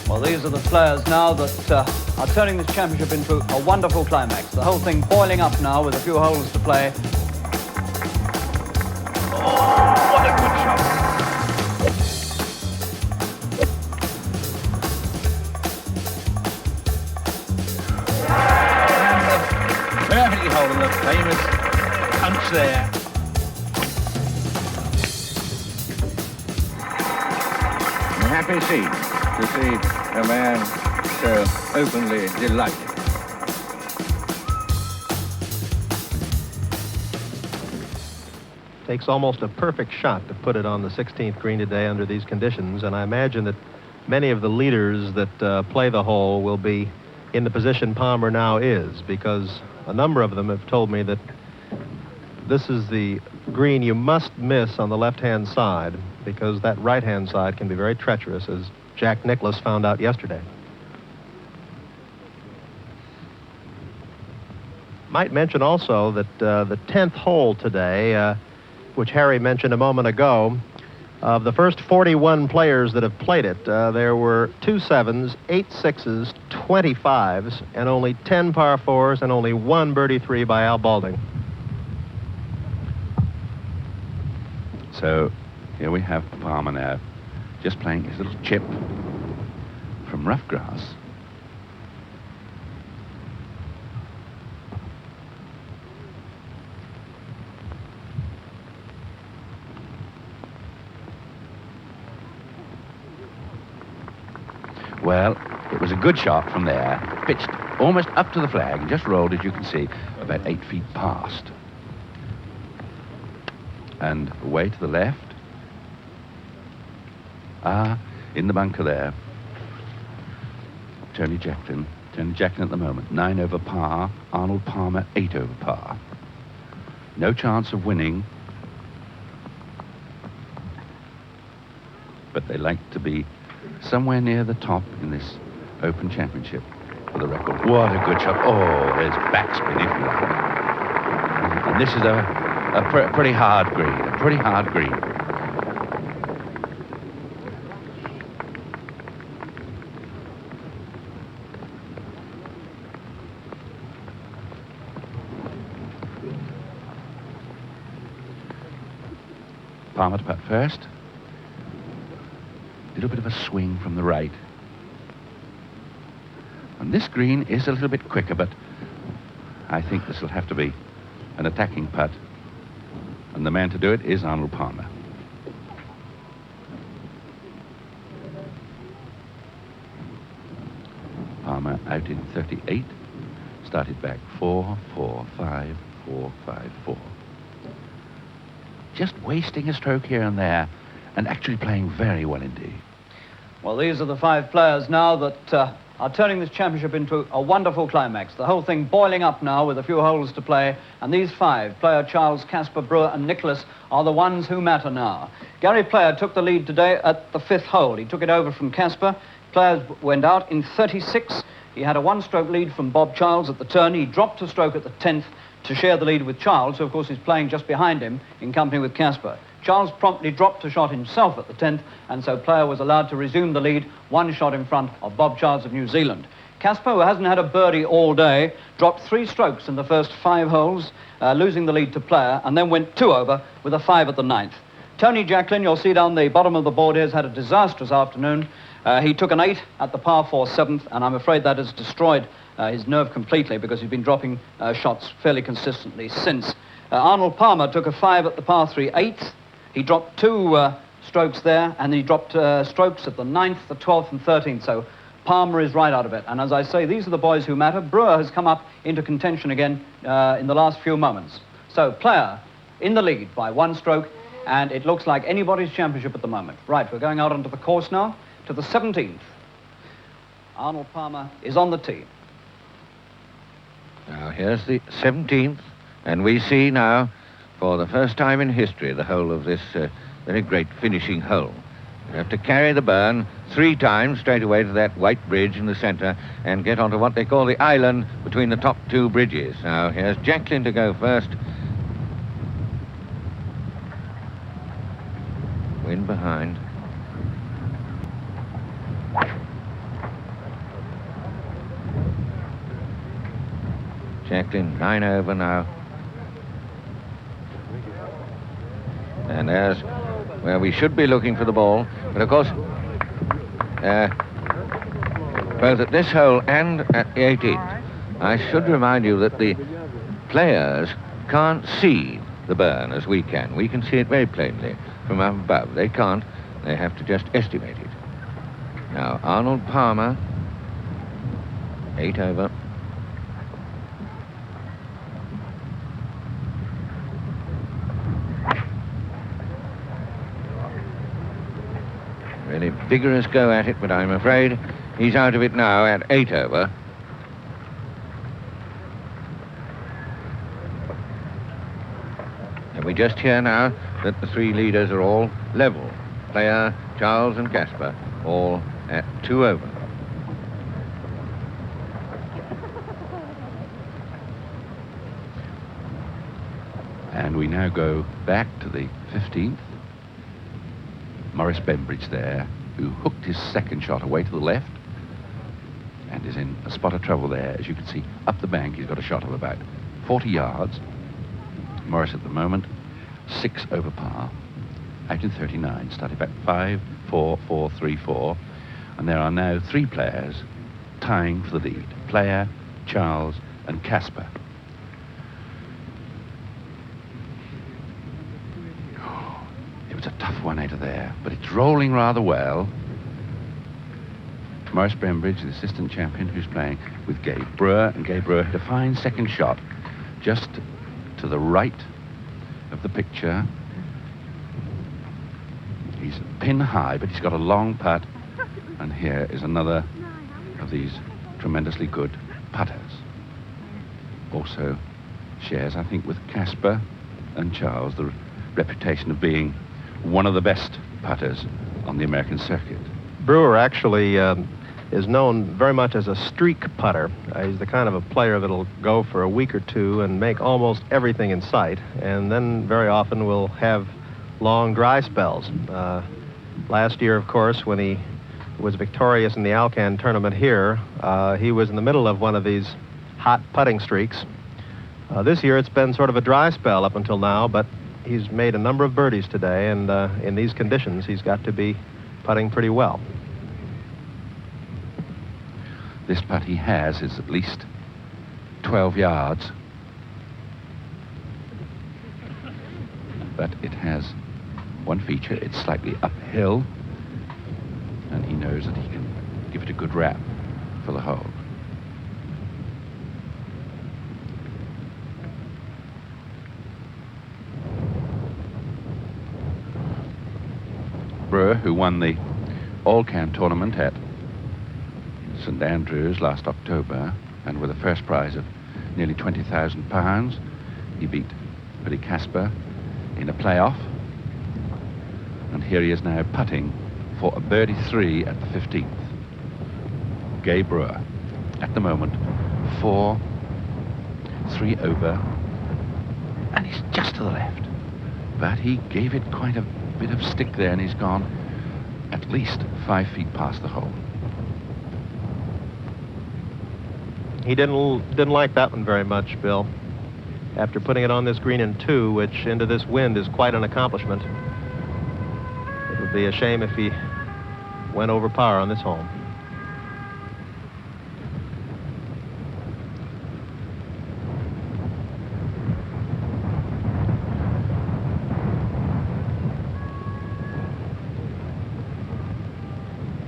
Well, these are the players now that are turning this championship into a wonderful climax. The whole thing boiling up now with a few holes to play. Oh, what a good shot! Perfectly holding the famous punch there. A happy scene to see a man so openly delighted. Takes almost a perfect shot to put it on the 16th green today under these conditions, and I imagine that many of the leaders that play the hole will be in the position Palmer now is, because a number of them have told me that this is the green you must miss on the left-hand side, because that right-hand side can be very treacherous, as Jack Nicklaus found out yesterday. Might mention also that the 10th hole today, which Harry mentioned a moment ago, of the first 41 players that have played it, there were 2 7s, 8 6s, 20 5s, and only 10 par 4s, and only 1 birdie 3 by Al Balding. So here we have Palmer now, just playing his little chip from rough grass. Well, it was a good shot from there, pitched almost up to the flag, and just rolled, as you can see, about 8 feet past. And away to the left. In the bunker there, Tony Jacklin. Tony Jacklin at the moment, 9 over par. Arnold Palmer, 8 over par. No chance of winning, but they like to be somewhere near the top in this Open Championship for the record. What a good shot. Oh, there's backspin if you like. And this is a pretty hard green, Palmer to putt first. A little bit of a swing from the right. And this green is a little bit quicker, but I think this will have to be an attacking putt. And the man to do it is Arnold Palmer. Palmer out in 38. Started back 4, 4, 5, 4, 5, 4. Just wasting a stroke here and there, and actually playing very well indeed. Well, these are the 5 players now that are turning this championship into a wonderful climax. The whole thing boiling up now with a few holes to play, and these 5, Player, Charles, Casper, Brewer and Nicklaus, are the ones who matter now. Gary Player took the lead today at the 5th hole. He took it over from Casper. Player went out in 36. He had a 1-stroke lead from Bob Charles at the turn. He dropped a stroke at the 10th to share the lead with Charles, who of course is playing just behind him in company with Casper. Charles promptly dropped a shot himself at the 10th, and so Player was allowed to resume the lead, 1 shot in front of Bob Charles of New Zealand. Casper, who hasn't had a birdie all day, dropped 3 strokes in the first 5 holes, losing the lead to Player, and then went 2 over with a 5 at the 9th. Tony Jacklin, you'll see down the bottom of the board here, has had a disastrous afternoon. He took an 8 at the par 4 7th, and I'm afraid that has destroyed his nerve completely, because he's been dropping shots fairly consistently since. Arnold Palmer took a 5 at the par 3 8th. He dropped 2 strokes there, and he dropped strokes at the 9th, the 12th and 13th, so Palmer is right out of it. And as I say, these are the boys who matter. Brewer has come up into contention again in the last few moments. So Player in the lead by 1 stroke, and it looks like anybody's championship at the moment. Right, we're going out onto the course now to the 17th. Arnold Palmer is on the tee. Now here's the 17th, and we see now, for the first time in history, the whole of this very great finishing hole. You have to carry the burn 3 times straight away to that white bridge in the center and get onto what they call the island between the top 2 bridges. Now here's Jacklin to go first. Wind behind. Jacqueline, 9 over now. And there's where we should be looking for the ball. But of course, both at this hole and at the 18th, I should remind you that the players can't see the burn as we can. We can see it very plainly from up above. They can't. They have to just estimate it. Now, Arnold Palmer, 8 over. Really vigorous go at it, but I'm afraid he's out of it now at 8 over. And we just hear now that the three leaders are all level. Player, Charles and Casper, all at 2 over. And we now go back to the 15th. Maurice Bembridge there, who hooked his second shot away to the left and is in a spot of trouble there. As you can see, up the bank, he's got a shot of about 40 yards. Maurice at the moment, 6 over par, out in 39, started back 5, 4, 4, 3, 4. And there are now 3 players tying for the lead. Player, Charles, and Casper. It was a tough one out of there, but it's rolling rather well. Maurice Bembridge, the assistant champion, who's playing with Gabe Brewer, and Gabe Brewer had a fine second shot just to the right of the picture. He's pin high, but he's got a long putt, and here is another of these tremendously good putters. Also shares, I think, with Casper and Charles the reputation of being one of the best putters on the American circuit. Brewer actually is known very much as a streak putter. He's the kind of a player that'll go for a week or two and make almost everything in sight, and then very often will have long dry spells. Last year, of course, when he was victorious in the Alcan tournament here, he was in the middle of one of these hot putting streaks. This year, it's been sort of a dry spell up until now, but he's made a number of birdies today, and in these conditions, he's got to be putting pretty well. This putt he has is at least 12 yards, but it has one feature. It's slightly uphill, and he knows that he can give it a good rap for the hole. Brewer, who won the All-Can tournament at St Andrews last October, and with a first prize of nearly £20,000, he beat Billy Casper in a playoff, and here he is now putting for a birdie 3 at the 15th. Gabe Brewer, at the moment, 4, 3 over, and he's just to the left, but he gave it quite a bit of stick there, and he's gone at least 5 feet past the hole. He didn't like that one very much, Bill. After putting it on this green in 2, which into this wind is quite an accomplishment, it would be a shame if he went over par on this hole.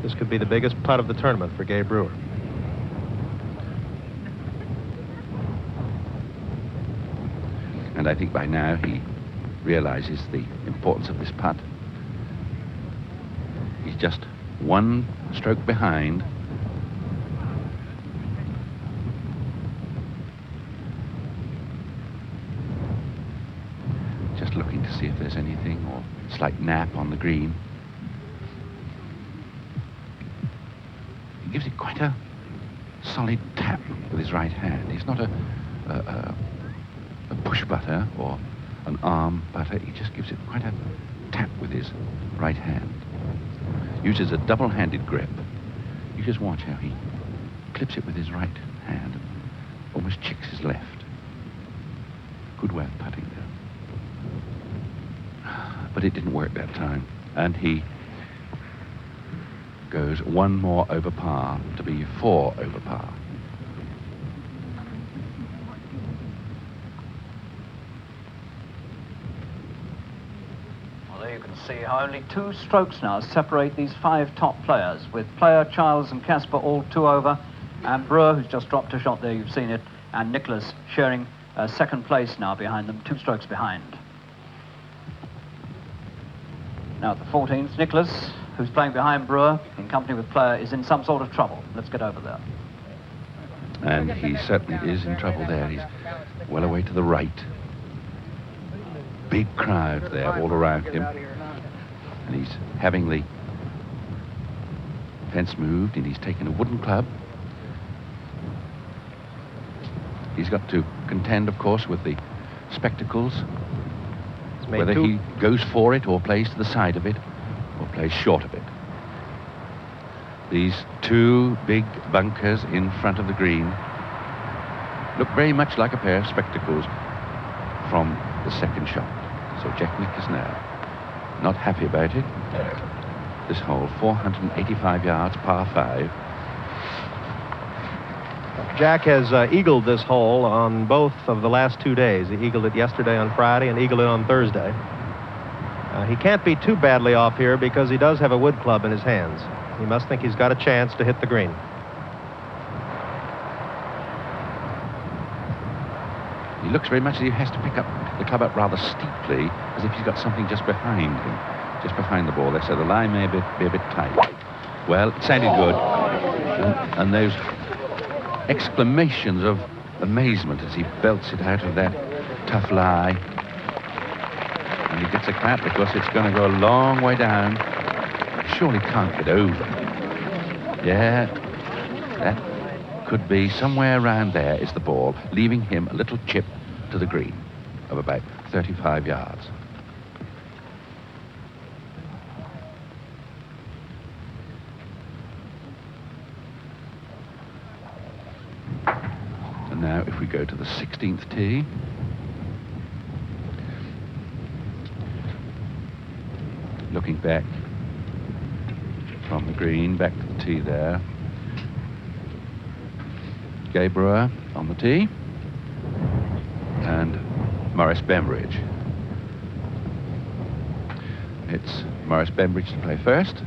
This could be the biggest putt of the tournament for Gabe Brewer. And I think by now he realizes the importance of this putt. He's just 1 stroke behind. Just looking to see if there's anything, or slight nap on the green. He gives it quite a solid tap with his right hand. He's not a push putter or an arm putter. He just gives it quite a tap with his right hand. Uses a double-handed grip. You just watch how he clips it with his right hand and almost chicks his left. good way of putting there. But it didn't work that time. And he goes one more over par to be 4 over par. Well, there you can see how only 2 strokes now separate these 5 top players, with Player, Charles and Casper all 2 over, and Brewer, who's just dropped a shot there, you've seen it, and Nicklaus sharing second place now behind them, 2 strokes behind. Now at the 14th, Nicklaus, who's playing behind Brewer, in company with Player, is in some sort of trouble. Let's get over there. And he certainly is in trouble there. He's well away to the right. Big crowd there all around him. And he's having the fence moved, and he's taken a wooden club. He's got to contend, of course, with the spectacles, whether he goes for it or plays to the side of it or plays short of it. These 2 big bunkers in front of the green look very much like a pair of spectacles from the second shot. So Jack Nicklaus now not happy about it. This hole, 485 yards, par 5. Jack has eagled this hole on both of the last 2 days. He eagled it yesterday on Friday and eagled it on Thursday. He can't be too badly off here because he does have a wood club in his hands. He must think he's got a chance to hit the green. He looks very much as if he has to pick up the club up rather steeply, as if he's got something just behind him, just behind the ball there, so the line may be a bit tight. Well, it sounded good. And those exclamations of amazement as he belts it out of that tough lie. And he gets a clap because it's going to go a long way down. Surely can't get over. Yeah, that could be somewhere around there is the ball, leaving him a little chip to the green of about 35 yards. And now if we go to the 16th tee, looking back from the green, back to the tee there. Gay Brewer on the tee. And Maurice Bembridge. It's Maurice Bembridge to play first.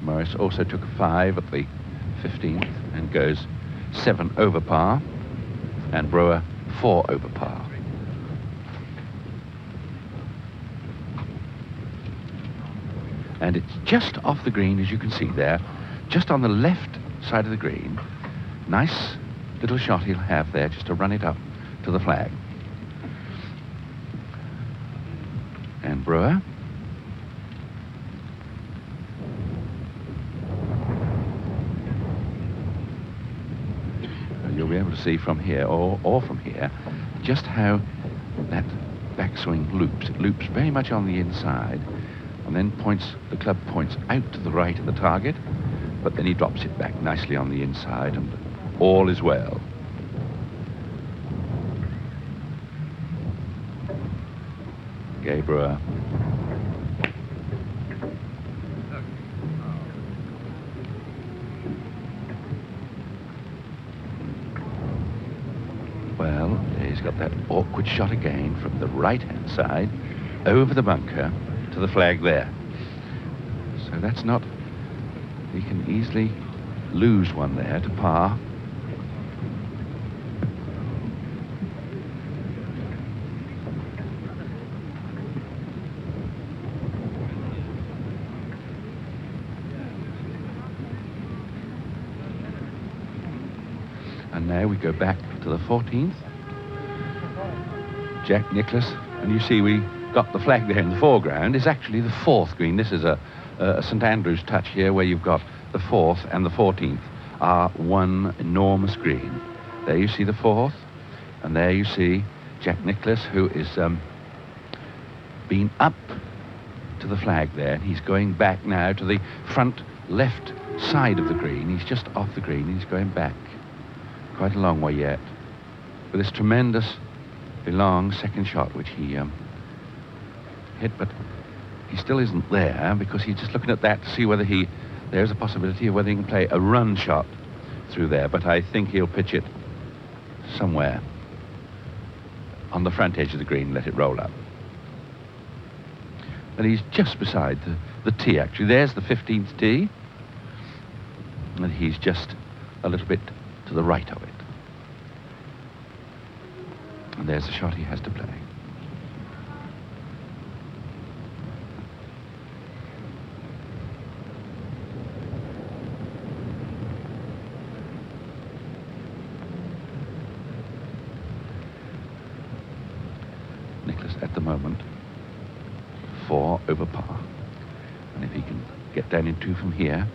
Maurice also took a 5 at the 15th and goes 7 over par, and Brewer 4 over par. And it's just off the green, as you can see there, just on the left side of the green. Nice little shot he'll have there just to run it up to the flag. And Brewer. You'll be able to see from here or from here just how that backswing loops. It loops very much on the inside and then the club points out to the right of the target, but then he drops it back nicely on the inside and all is well. Gay Brewer. Well, he's got that awkward shot again from the right-hand side over the bunker to the flag there. So that's not... He can easily lose one there to par. And now we go back to the 14th. Jack Nicklaus, and you see we got the flag there in the foreground. Is actually the 4th green. This is a St Andrews touch here where you've got the 4th and the 14th are one enormous green. There you see the 4th, and there you see Jack Nicklaus, who is been up to the flag there, and he's going back now to the front left side of the green. He's just off the green. He's going back quite a long way yet. With this tremendously long second shot, which he hit, but he still isn't there because he's just looking at that to see whether there's a possibility of whether he can play a run shot through there. But I think he'll pitch it somewhere on the front edge of the green and let it roll up. And he's just beside the tee, actually. There's the 15th tee. And he's just a little bit to the right of it. And there's the shot he has to play. Nicklaus at the moment 4 over par, and if he can get down in 2 from here,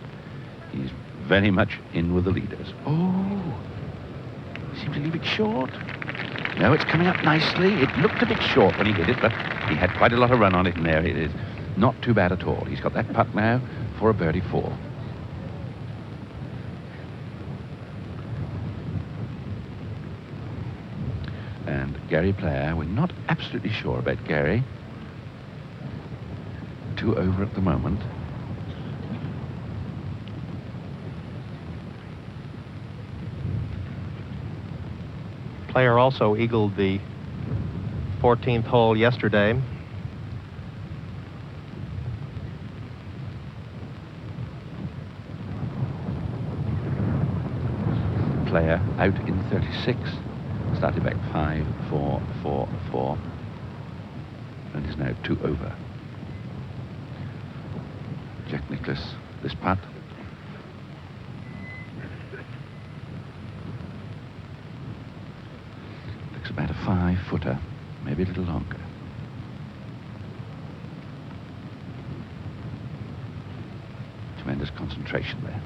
he's very much in with the leaders. Oh, seems to leave it short. No, it's coming up nicely. It looked a bit short when he hit it, but he had quite a lot of run on it, and there it is. Not too bad at all. He's got that putt now for a birdie 4. And Gary Player, we're not absolutely sure about Gary. 2 over at the moment. Player also eagled the 14th hole yesterday. Player out in 36. Started back 5, 4, 4, 4. And is now 2 over. Jack Nicklaus, this putt. Looks about a 5-footer, maybe a little longer. Tremendous concentration there.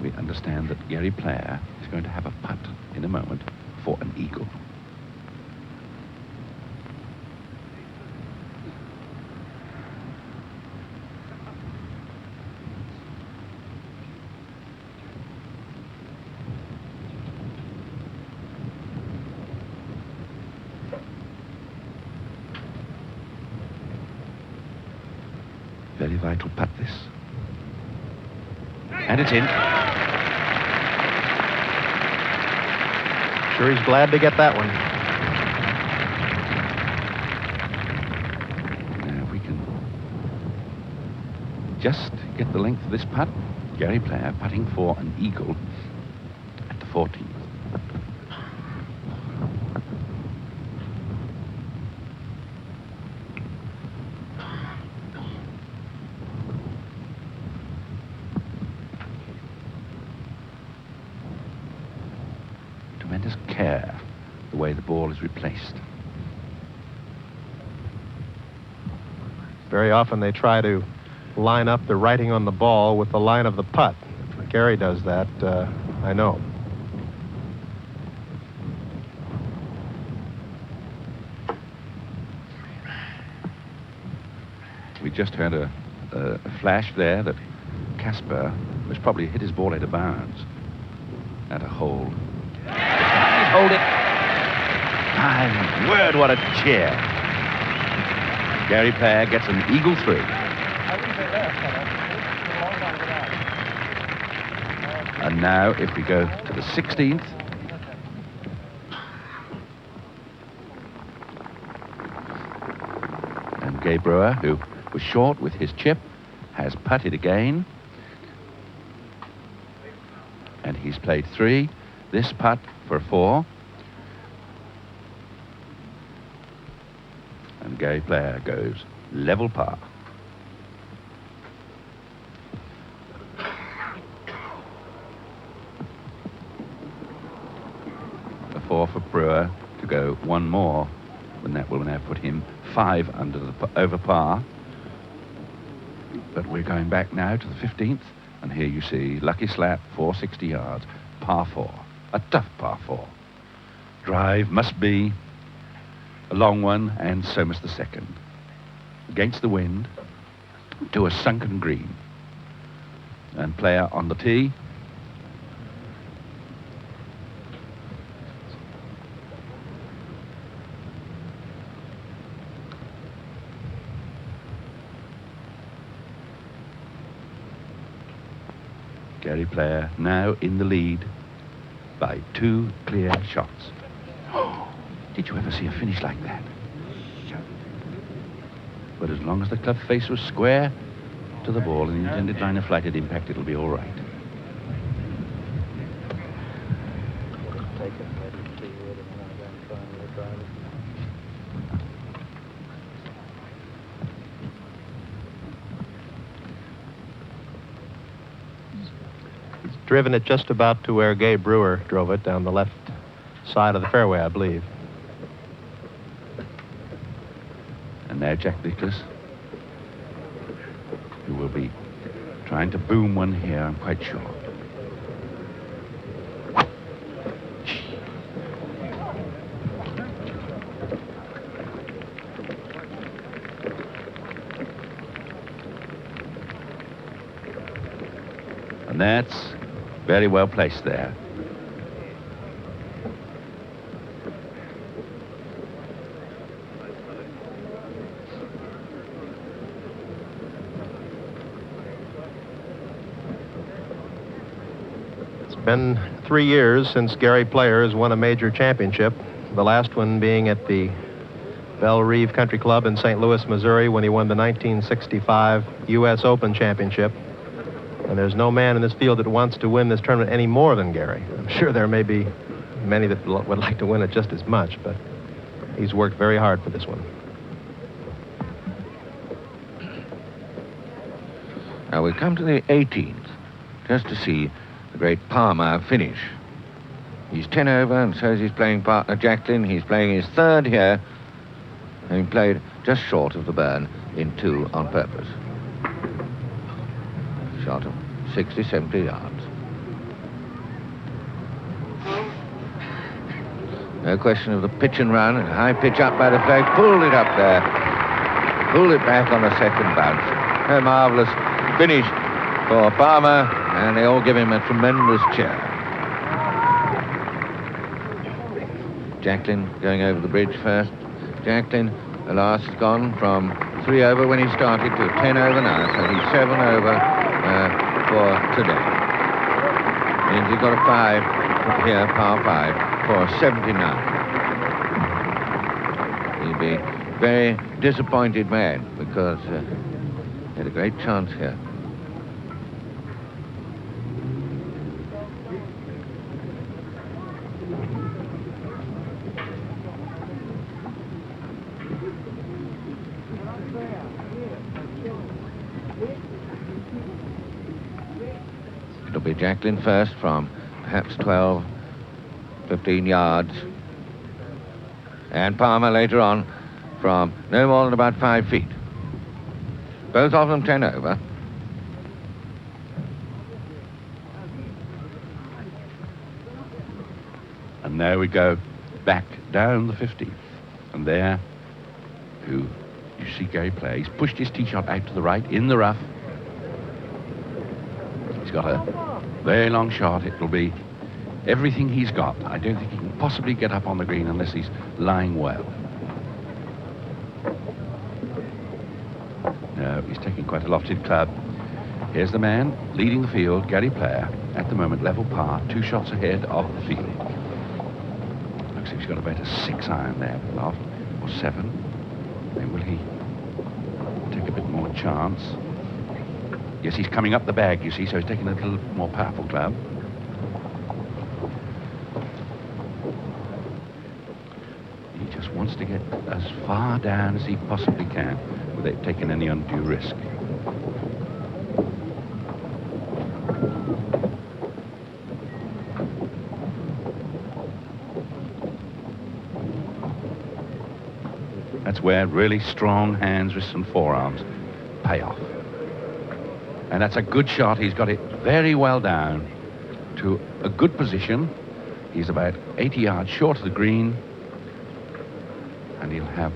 We understand that Gary Player is going to have a putt in a moment for an eagle. Very vital putt, this. And it's in. Sure, he's glad to get that one. Now, if we can just get the length of this putt, Gary Player putting for an eagle at the 14th. Tremendous care, the way the ball is replaced. Very often they try to line up the writing on the ball with the line of the putt. Gary does that, I know. We just heard a flash there that Casper was probably hit his ball out of bounds at a hole. Hold it. My word, what a cheer. Gary Player gets an eagle 3. And now, if we go to the 16th, and Gay Brewer, who was short with his chip, has putted again. And he's played 3. This putt for 4. And Gary Player goes level par. A 4 for Brewer, to go one more, and that will now put him 5 under over par. But we're going back now to the 15th, and here you see lucky slap, 460 yards, par 4, a tough par 4. Drive must be a long one, and so must the second. Against the wind to a sunken green, and player on the tee. Gary Player now in the lead by 2 clear shots. Oh, did you ever see a finish like that? But as long as the club face was square to the ball and the intended line of flight at impact, it'll be all right. Driven it just about to where Gay Brewer drove it, down the left side of the fairway, I believe. And now Jack Nicklaus, who will be trying to boom one here, I'm quite sure. And that's very well placed there. It's been 3 years since Gary Player has won a major championship, the last one being at the Belle Reve Country Club in St. Louis, Missouri, when he won the 1965 U.S. Open Championship. And there's no man in this field that wants to win this tournament any more than Gary. I'm sure there may be many that would like to win it just as much, but he's worked very hard for this one. Now we come to the 18th, just to see the great Palmer finish. He's 10 over, and so is his playing partner Jacklin. He's playing his 3rd here, and he played just short of the burn in 2 on purpose. Shot of 60, 70 yards. No question of the pitch and run. A high pitch up by the flag. Pulled it up there. Pulled it back on the second bounce. A marvellous finish for Palmer, and they all give him a tremendous cheer. Jacklin going over the bridge first. Jacklin, the last gone from 3 over when he started to 10 over now, so he's 7 over for today. Means he's got a 5 here, par 5, for 79. He'll be a very disappointed man because he had a great chance here. It'll be Jacklin first from perhaps 12, 15 yards. And Palmer later on from no more than about 5 feet. Both of them 10 over. And there we go, back down the 15th. And there, you see Gary play. He's pushed his tee shot out to the right, in the rough. He's got a very long shot. It'll be everything he's got. I don't think he can possibly get up on the green unless he's lying well. No, he's taking quite a lofted club. Here's the man leading the field, Gary Player, at the moment level par, 2 shots ahead of the field. Looks like he's got about a 6 iron there, loft, or 7. Then will he take a bit more chance? Yes, he's coming up the bag, you see, so he's taking a little more powerful club. He just wants to get as far down as he possibly can without taking any undue risk. That's where really strong hands, wrists and forearms pay off. And that's a good shot. He's got it very well down to a good position. He's about 80 yards short of the green. And he'll have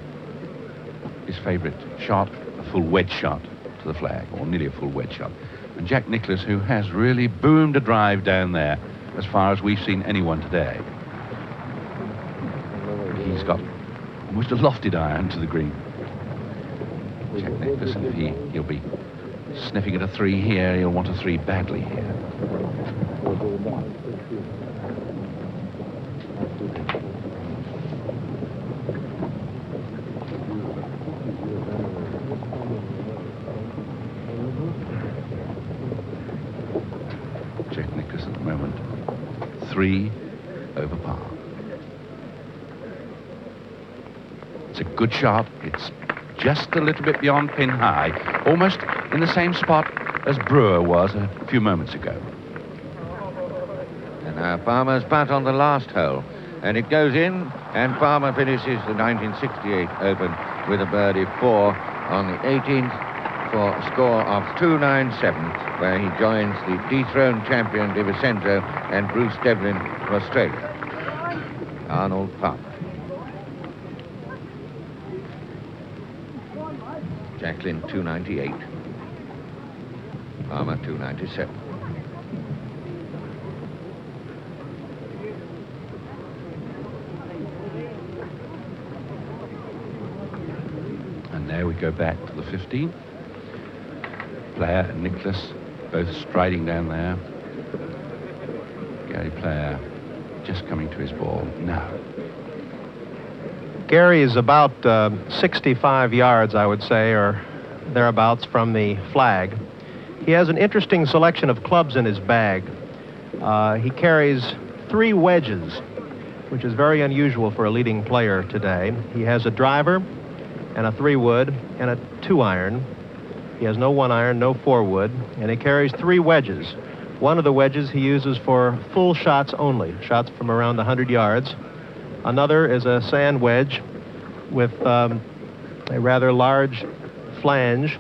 his favourite shot, a full wedge shot to the flag, or nearly a full wedge shot. And Jack Nicklaus, who has really boomed a drive down there as far as we've seen anyone today. He's got almost a lofted iron to the green. Jack Nicklaus, and if he'll be sniffing at a 3 here, he'll want a 3 badly here. Jack Nicklaus at the moment, 3 over par. It's a good shot. It's just a little bit beyond pin high, almost in the same spot as Brewer was a few moments ago. And now Palmer's putt on the last hole. And it goes in, and Palmer finishes the 1968 Open with a birdie 4 on the 18th for a score of 297, where he joins the dethroned champion DiVincenzo and Bruce Devlin of Australia. Arnold Palmer. Jacklin 298. Palmer 297. And there we go back to the 15th. Player and Nicklaus both striding down there. Gary Player just coming to his ball now. Gary is about 65 yards, I would say, or thereabouts from the flag. He has an interesting selection of clubs in his bag. He carries 3 wedges, which is very unusual for a leading player today. He has a driver and a 3-wood and a 2-iron. He has no 1-iron, no 4-wood, and he carries 3 wedges. One of the wedges he uses for full shots only, shots from around 100 yards. Another is a sand wedge with a rather large flange.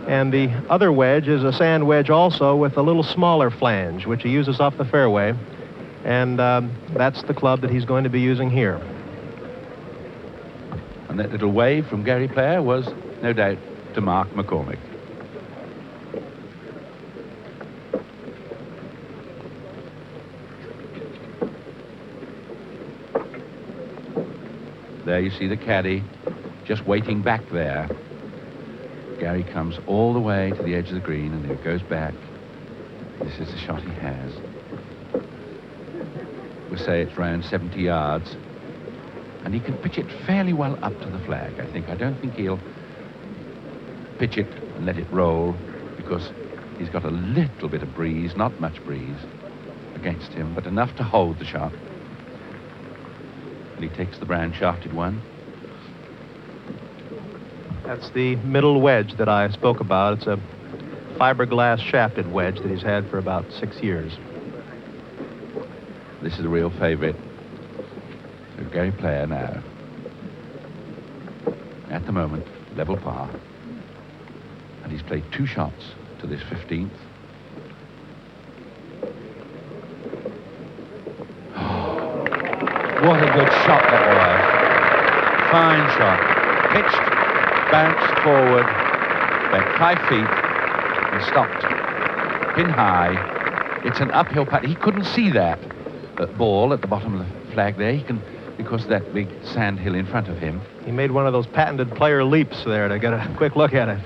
And the other wedge is a sand wedge also with a little smaller flange, which he uses off the fairway. And that's the club that he's going to be using here. And that little wave from Gary Player was, no doubt, to Mark McCormick. There you see the caddy just waiting back there. Gary comes all the way to the edge of the green and then goes back. This is the shot he has. We'll say it's around 70 yards. And he can pitch it fairly well up to the flag, I think. I don't think he'll pitch it and let it roll because he's got a little bit of breeze, not much breeze against him, but enough to hold the shot. And he takes the brown shafted one. That's the middle wedge that I spoke about. It's a fiberglass shafted wedge that he's had for about 6 years. This is a real favorite. So Gary Player now. At the moment, level par. And he's played 2 shots to this 15th. What a good shot that was. Fine shot. Pitched, bounced forward, back 5 feet, and stopped. Pin high. It's an uphill putt. He couldn't see that ball at the bottom of the flag there. He can, because of that big sand hill in front of him. He made one of those patented player leaps there to get a quick look at it.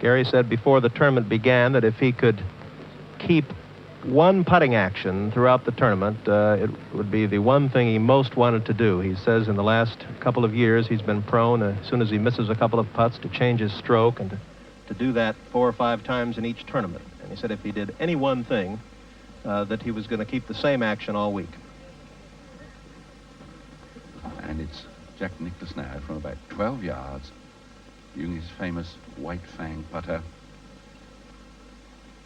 Gary said before the tournament began that if he could keep one putting action throughout the tournament, it would be the one thing he most wanted to do. He says in the last couple of years he's been prone, as soon as he misses a couple of putts, to change his stroke and to do that 4 or 5 times in each tournament. And he said if he did any one thing, that he was going to keep the same action all week. And it's Jack Nicklaus now from about 12 yards, using his famous white fang putter.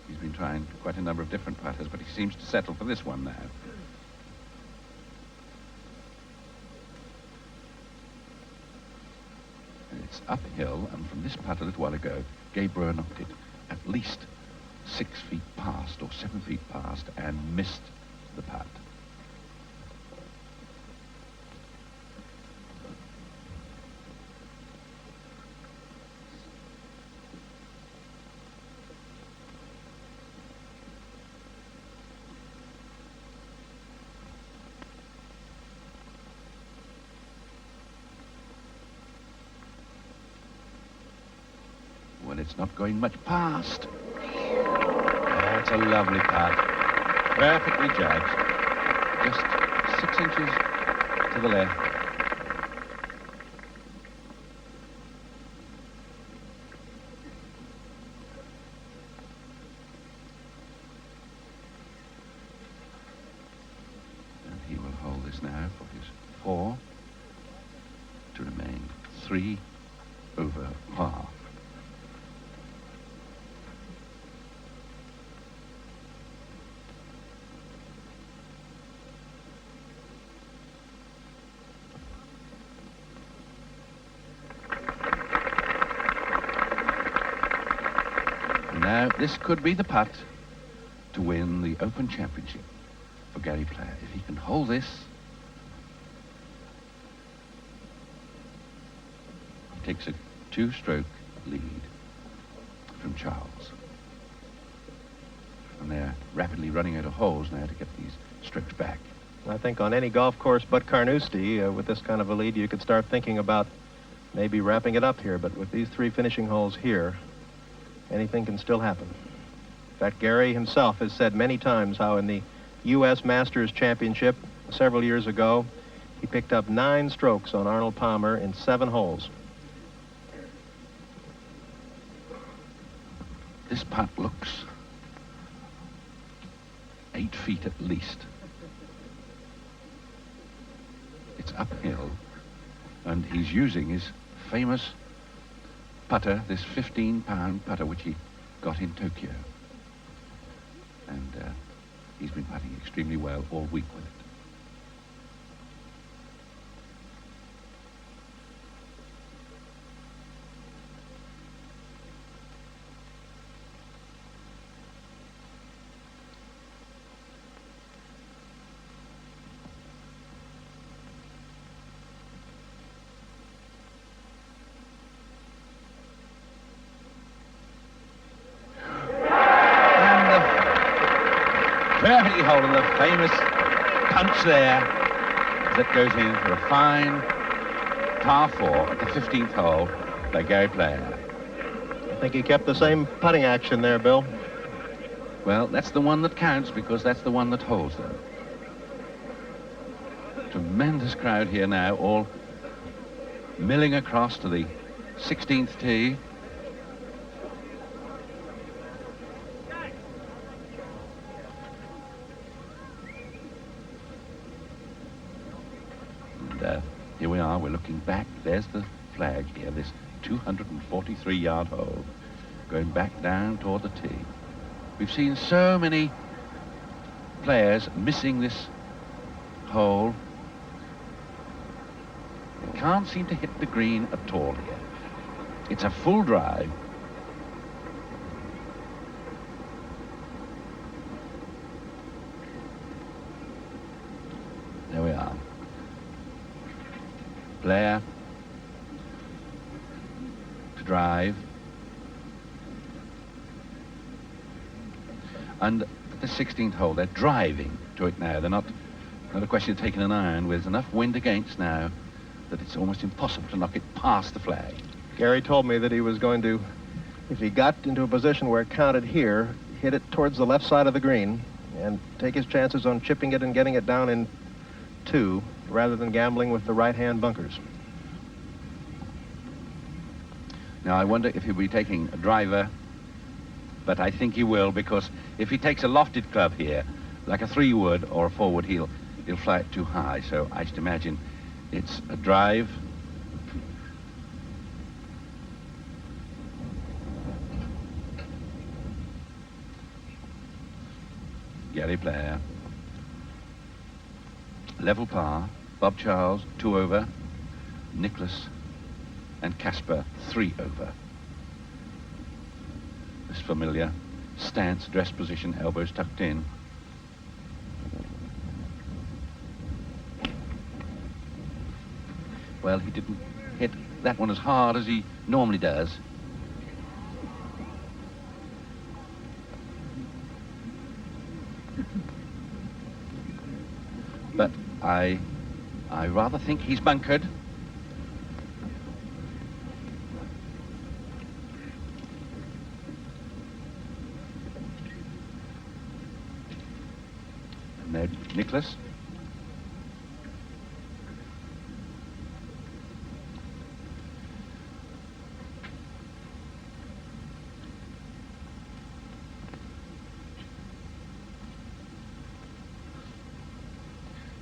He's been trying quite a number of different putters, but he seems to settle for this one now. And it's uphill, and from this putt a little while ago, Gabriel knocked it at least 6 feet past or 7 feet past and missed the putt. Well, it's not going much past. Oh, it's a lovely putt. Perfectly judged. Just 6 inches to the left. And he will hold this now for his 4 to remain 3 over par. Now, this could be the putt to win the Open Championship for Gary Player. If he can hold this, he takes a 2-stroke lead from Charles. And they're rapidly running out of holes now to get these strokes back. I think on any golf course but Carnoustie, with this kind of a lead, you could start thinking about maybe wrapping it up here. But with these 3 finishing holes here, anything can still happen. In fact, Gary himself has said many times how in the U.S. Masters Championship several years ago, he picked up 9 strokes on Arnold Palmer in 7 holes. This putt looks 8 feet at least. It's uphill, and he's using his famous putter, this 15-pound putter which he got in Tokyo. And he's been putting extremely well all week with it. Perfectly holding the famous punch there that goes in for a fine par 4 at the 15th hole by Gary Player. I think he kept the same putting action there, Bill. Well, that's the one that counts because that's the one that holds them. Tremendous crowd here now, all milling across to the 16th tee. Here we are, we're looking back. There's the flag here, this 243-yard hole, going back down toward the tee. We've seen so many players missing this hole. They can't seem to hit the green at all here. It's a full drive. There we are. Player to drive, and the 16th hole they're driving to it now. They're not a question of taking an iron. With enough wind against now that it's almost impossible to knock it past the flag. Gary told me that he was going to, if he got into a position where it counted here, hit it towards the left side of the green and take his chances on chipping it and getting it down in 2 rather than gambling with the right-hand bunkers. Now, I wonder if he'll be taking a driver, but I think he will, because if he takes a lofted club here, like a 3-wood or a 4-wood, he'll fly it too high. So I should imagine It's a drive. Gary Player. Level par. Bob Charles, 2 over. Nicklaus and Casper, 3 over. This familiar stance, dress position, elbows tucked in. Well, he didn't hit that one as hard as he normally does. But I rather think he's bunkered. And there, Nicklaus.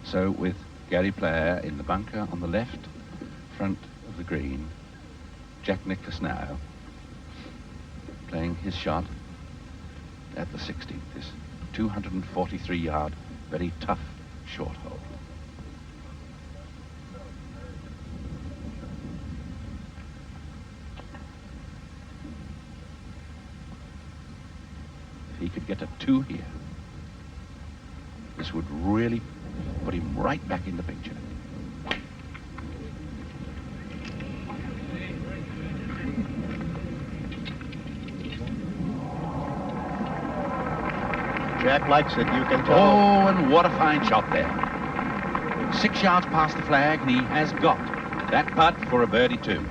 So with Gary Player in the bunker on the left front of the green, Jack Nicklaus now playing his shot at the 16th, this 243-yard, very tough short hole. If he could get a 2 here, this would really put him right back in the picture. Jack likes it, you can tell. Oh, and what a fine shot there. 6 yards past the flag, and he has got that putt for a birdie too.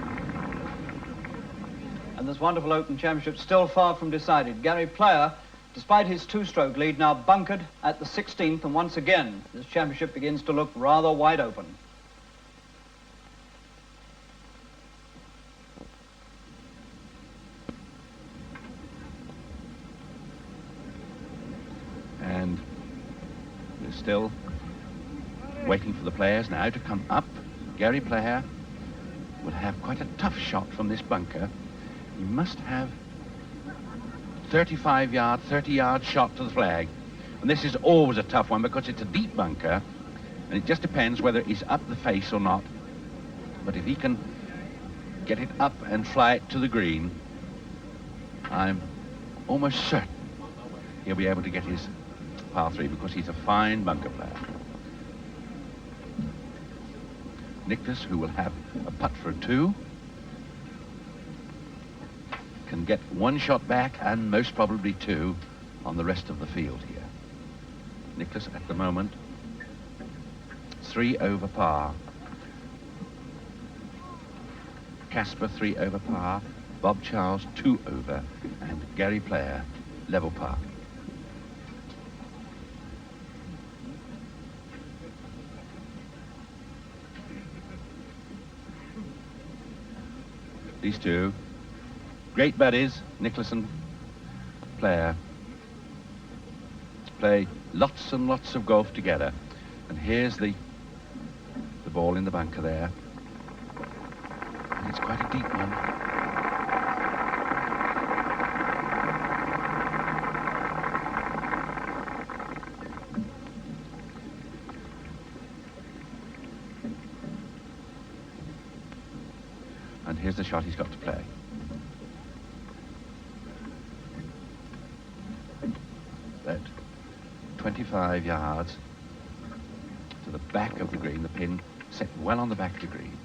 And this wonderful Open Championship still far from decided. Gary Player, despite his 2-stroke lead, now bunkered at the 16th, and once again, this championship begins to look rather wide open. And we're still waiting for the players now to come up. Gary Player will have quite a tough shot from this bunker. He must have 35-yard, 30-yard shot to the flag. And this is always a tough one because it's a deep bunker, and it just depends whether he's up the face or not. But if he can get it up and fly it to the green, I'm almost certain he'll be able to get his par 3 because he's a fine bunker player. Nicklaus, who will have a putt for a 2, can get 1 shot back and most probably 2 on the rest of the field here. Nicklaus at the moment 3 over par. Casper 3 over par. Bob Charles 2 over, and Gary Player level par. These two great buddies, Nicklaus and Player, play lots and lots of golf together. And here's the ball in the bunker there. And it's quite a deep one. And here's the shot he's got to play. That 25 yards to the back of the green, the pin set well on the back of the green.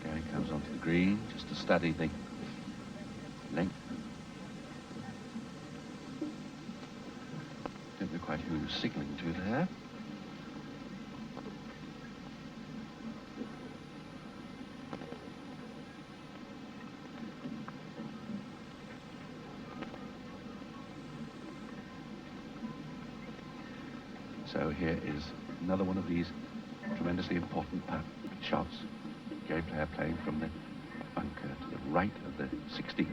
Gary comes onto the green just to study the length. Don't know quite who he was signaling to there. So here is another one of these tremendously important putt shots. Gary Player playing from the bunker to the right of the 16th.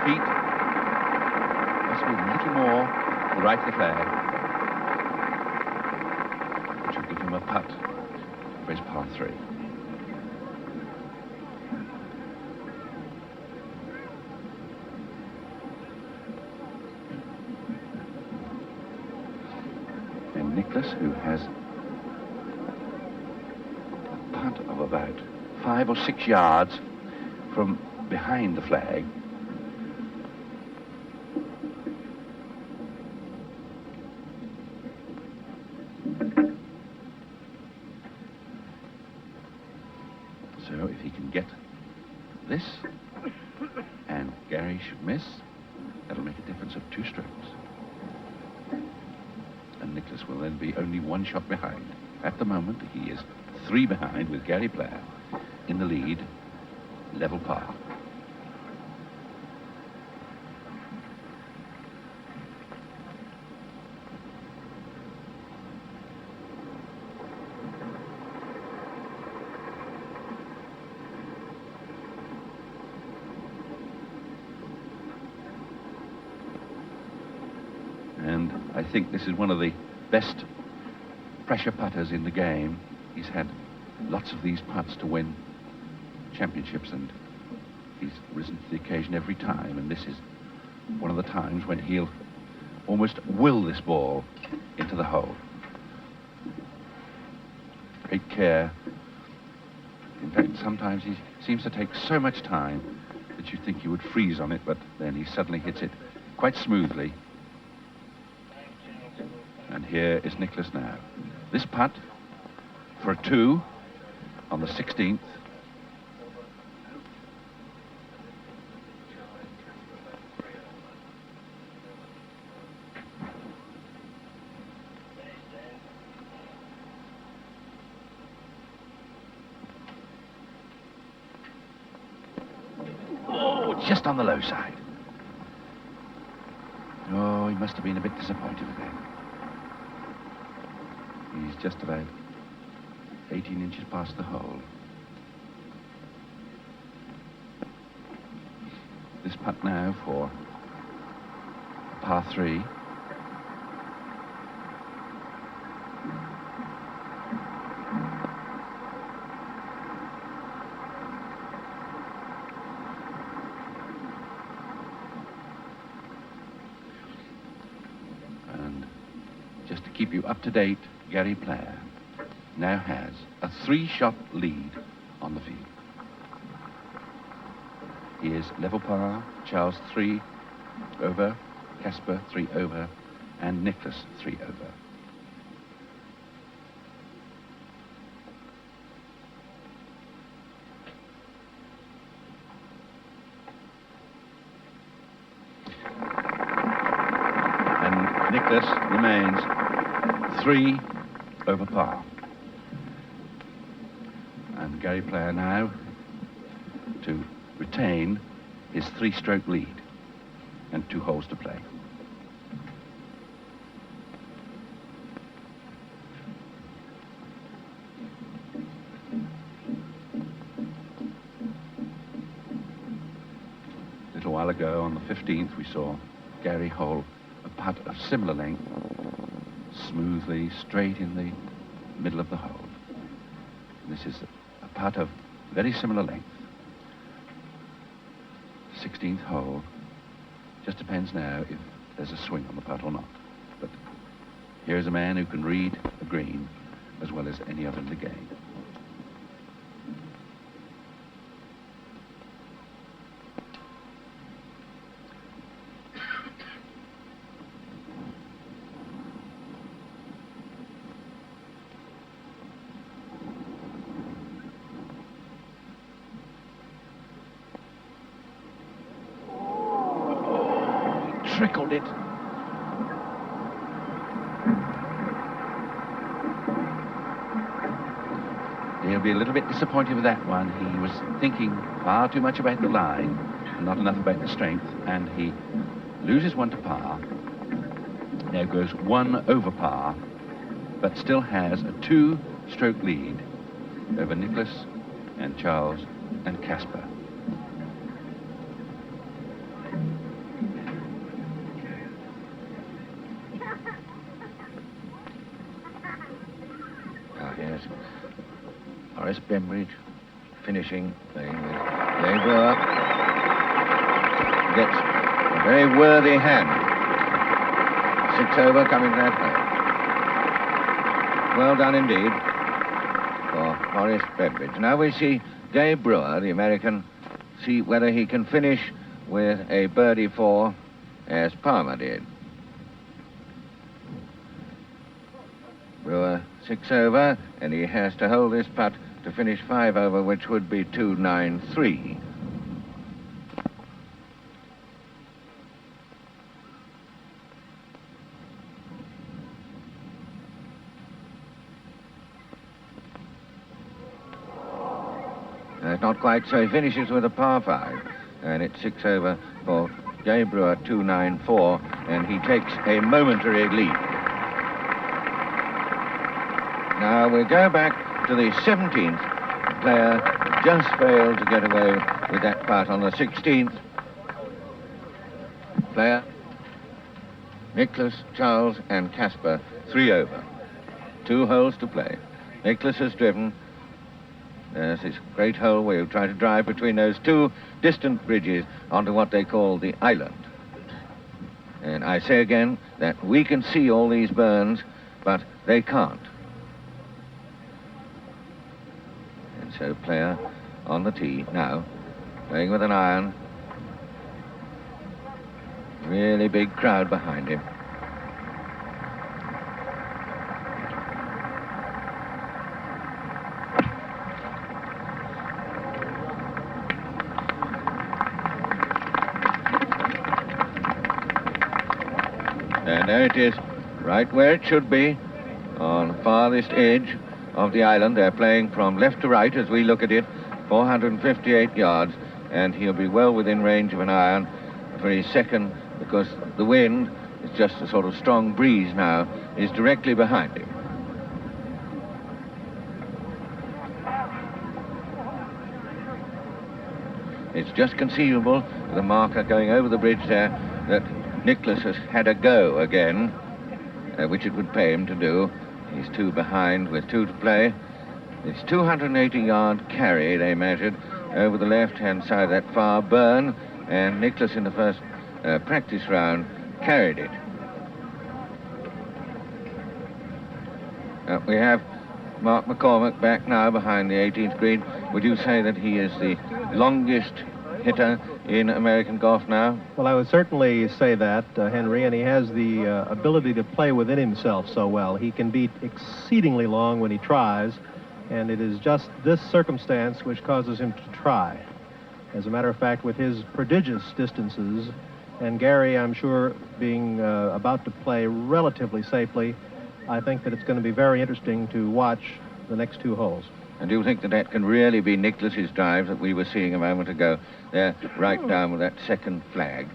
feet. Possibly a little more to the right of the flag, which will give him a putt for his par 3. And Nicklaus, who has a putt of about 5 or 6 yards from behind the flag. So if he can get this, and Gary should miss, that'll make a difference of 2 strokes. And Nicklaus will then be only 1 shot behind. At the moment, he is 3 behind with Gary Player in the lead, level par. And I think this is one of the best pressure putters in the game. He's had lots of these putts to win championships, and he's risen to the occasion every time, and this is one of the times when he'll almost will this ball into the hole. Great care. In fact, sometimes he seems to take so much time that you think he would freeze on it, but then he suddenly hits it quite smoothly. And here is Nicklaus now. This putt for a 2 on the 16th. Oh, just on the low side. Oh, he must have been a bit disappointed with that. He's just about 18 inches past the hole. This putt now for a par 3. And just to keep you up to date, Gary Player now has a 3-shot lead on the field. He is level par, Charles 3 over, Casper 3 over, and Nicklaus 3 over. And Nicklaus remains 3 over par. And Gary Player now to retain his 3-stroke lead and 2 holes to play. A little while ago on the 15th we saw Gary hole a putt of similar length, smoothly straight in the middle of the hole. This is a putt of very similar length. 16th hole. Just depends now if there's a swing on the putt or not. But here's a man who can read a green as well as any other in the game. Trickled it. He'll be a little bit disappointed with that one. He was thinking far too much about the line and not enough about the strength, and he loses 1 to par. Now goes 1 over par, but still has a 2-stroke lead over Nicklaus and Charles and Casper. Horace Bembridge finishing, playing with Gay Brewer. Gets a very worthy hand. 6 over coming to that play. Well done indeed for Horace Bembridge. Now we see Gay Brewer, the American, see whether he can finish with a birdie 4 as Palmer did. Brewer 6 over, and he has to hold this putt to finish 5 over, which would be 2-9-3. Not quite, so he finishes with a par 5, and it's 6 over for Gay Brewer, 2-9-4, and he takes a momentary lead. Now we go back to the 17th. The player just failed to get away with that putt on the 16th. Player, Nicklaus, Charles, and Casper, 3 over. 2 holes to play. Nicklaus has driven. There's this great hole where you try to drive between those 2 distant bridges onto what they call the island. And I say again that we can see all these burns, but they can't. And so player on the tee now, playing with an iron. Really big crowd behind him. And there it is, right where it should be, on the farthest edge of the island. They're playing from left to right as we look at it, 458 yards, and he'll be well within range of an iron for his second, because the wind, it's just a sort of strong breeze now, is directly behind him. It's just conceivable, the marker going over the bridge there, that Nicklaus has had a go again, which it would pay him to do. He's 2 behind with 2 to play. It's 280-yard carry, they measured, over the left-hand side of that far burn, and Nicklaus in the first practice round carried it. We have Mark McCormack back now behind the 18th green. Would you say that he is the longest hitter in American golf now? Well, I would certainly say that, Henry, and he has the ability to play within himself so well. He can be exceedingly long when he tries, and it is just this circumstance which causes him to try. As a matter of fact, with his prodigious distances, and Gary, I'm sure, being about to play relatively safely, I think that it's going to be very interesting to watch the next 2 holes. And do you think that that can really be Nicklaus's drive that we were seeing a moment ago there, right down with that second flag?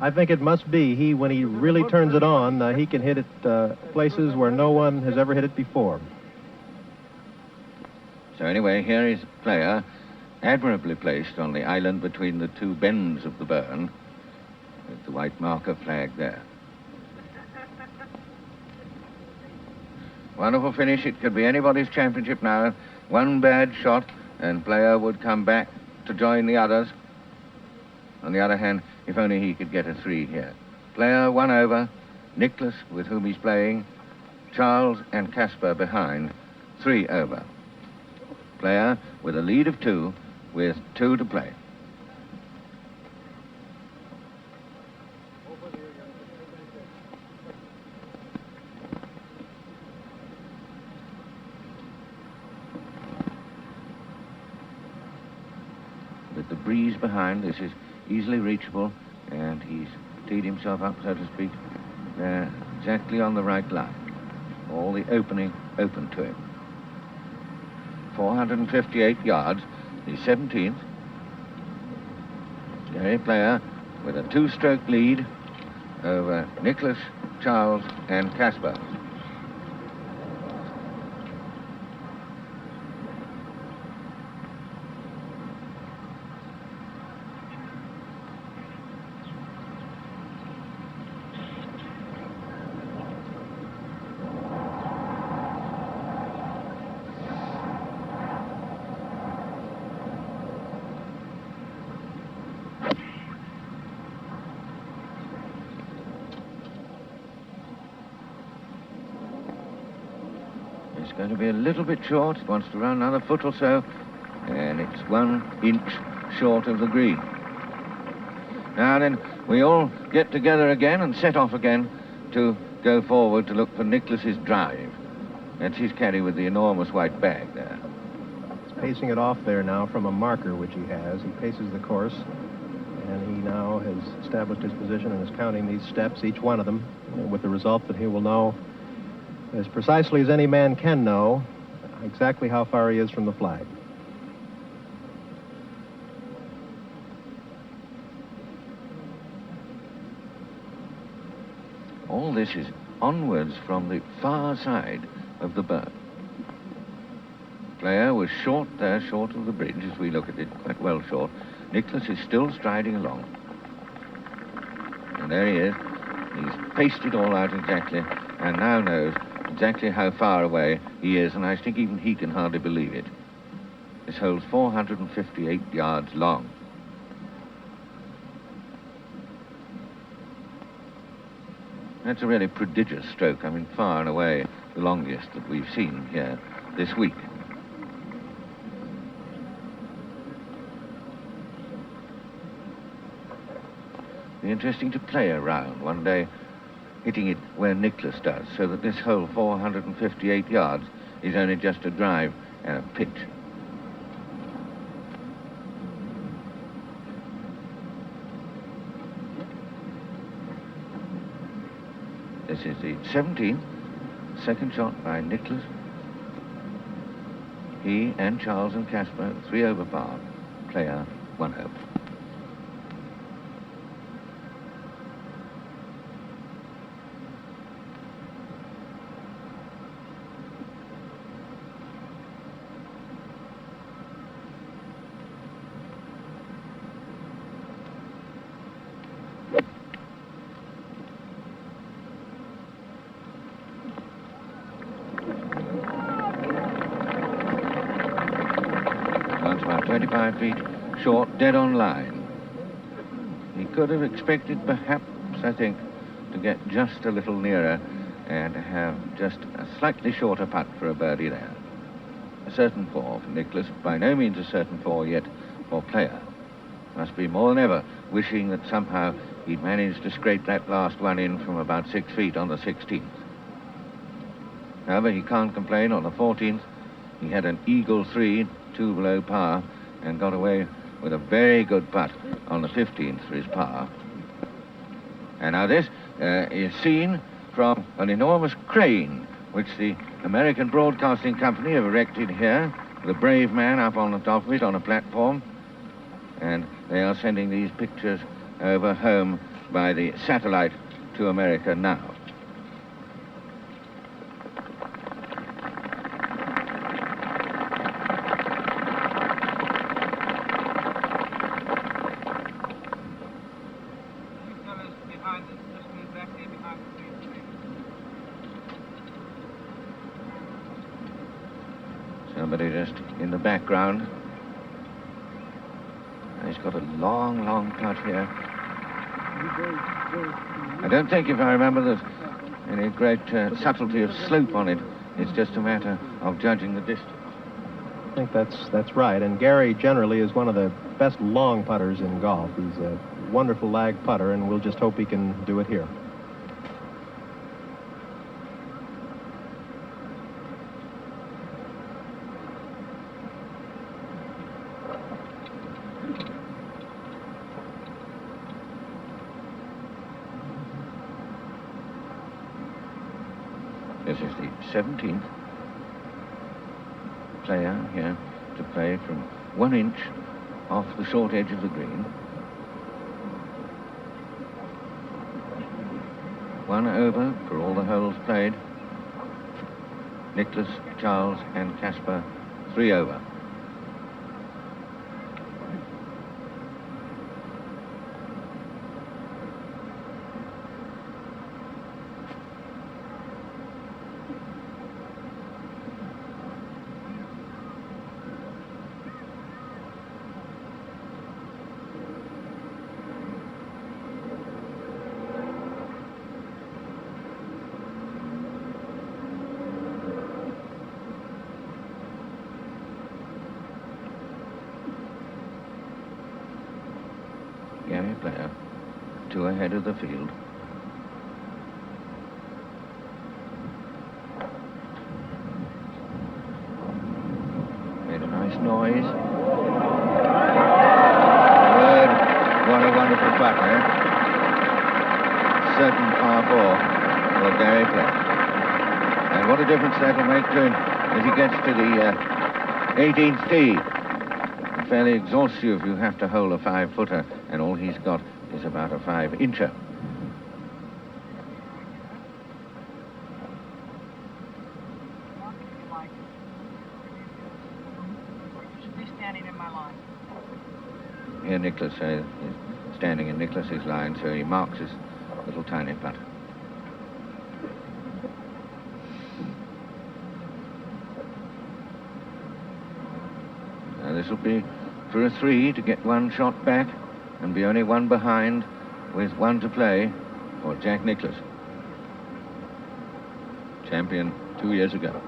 I think it must be. When he really turns it on, he can hit it places where no one has ever hit it before. So anyway, here is a player admirably placed on the island between the 2 bends of the burn, with the white marker flag there. Wonderful finish. It could be anybody's championship now. 1 bad shot, and player would come back to join the others. On the other hand, if only he could get a 3 here. Player 1 over, Nicklaus, with whom he's playing, Charles and Casper behind, 3 over. Player with a lead of 2, with 2 to play. With the breeze behind, this is easily reachable, and he's teed himself up, so to speak, there, exactly on the right line. All the opening open to him. 458 yards, the 17th. Gary Player with a 2-stroke lead over Nicklaus, Charles, and Casper. It's going to be a little bit short. It wants to run another foot or so, and it's 1 inch short of the green. Now then, we all get together again and set off again to go forward to look for Nicklaus's drive. That's his caddy with the enormous white bag there. He's pacing it off there now from a marker which he has. He paces the course, and he now has established his position and is counting these steps, each one of them, with the result that he will know as precisely as any man can know exactly how far he is from the flag. All this is onwards from the far side of the berm. Player was short there, short of the bridge as we look at it, quite well short. Nicklaus is still striding along. And there he is. He's paced it all out exactly and now knows exactly how far away he is, and I think even he can hardly believe it. This hole's 458 yards long. That's a really prodigious stroke. I mean, far and away the longest that we've seen here this week. Be interesting to play a round one day, hitting it where Nicklaus does, so that this hole, 458 yards, is only just a drive and a pitch. This is the 17th, second shot by Nicklaus. He and Charles and Casper, 3 over par, player 1 over. About 25 feet short, dead on line. He could have expected, perhaps, I think, to get just a little nearer and have just a slightly shorter putt for a birdie there. A certain 4 for Nicklaus, by no means a certain 4 yet for Player. Must be more than ever wishing that somehow he'd managed to scrape that last one in from about 6 feet on the 16th. However, he can't complain. On the 14th, he had an eagle 3, 2 below par, and got away with a very good putt on the 15th for his par. And now this is seen from an enormous crane which the American Broadcasting Company have erected here, with a brave man up on the top of it on a platform, and they are sending these pictures over home by the satellite to America now. Somebody just in the background. And he's got a long, long putt here. I don't think, if I remember, there's any great subtlety of slope on it. It's just a matter of judging the distance. I think that's right. And Gary generally is one of the best long putters in golf. He's a wonderful lag putter, and we'll just hope he can do it here. This is the 17th player here to play from 1 inch off the short edge of the green. 1 over for all the holes played. Nicklaus, Charles and Casper, 3 over. two ahead of the field. Made a nice noise. Good. What a wonderful putt, eh? Certain par 4 for Gary Player. And what a difference that'll make to him as he gets to the 18th tee. It fairly exhausts you if you have to hold a 5-footer, and all he's got is about a 5-incher. Here Nicklaus is standing in Nicklaus's line, so he marks his little tiny putt. Now this will be for a 3 to get one shot back and be only one behind with 1 to play for Jack Nicklaus. Champion 2 years ago.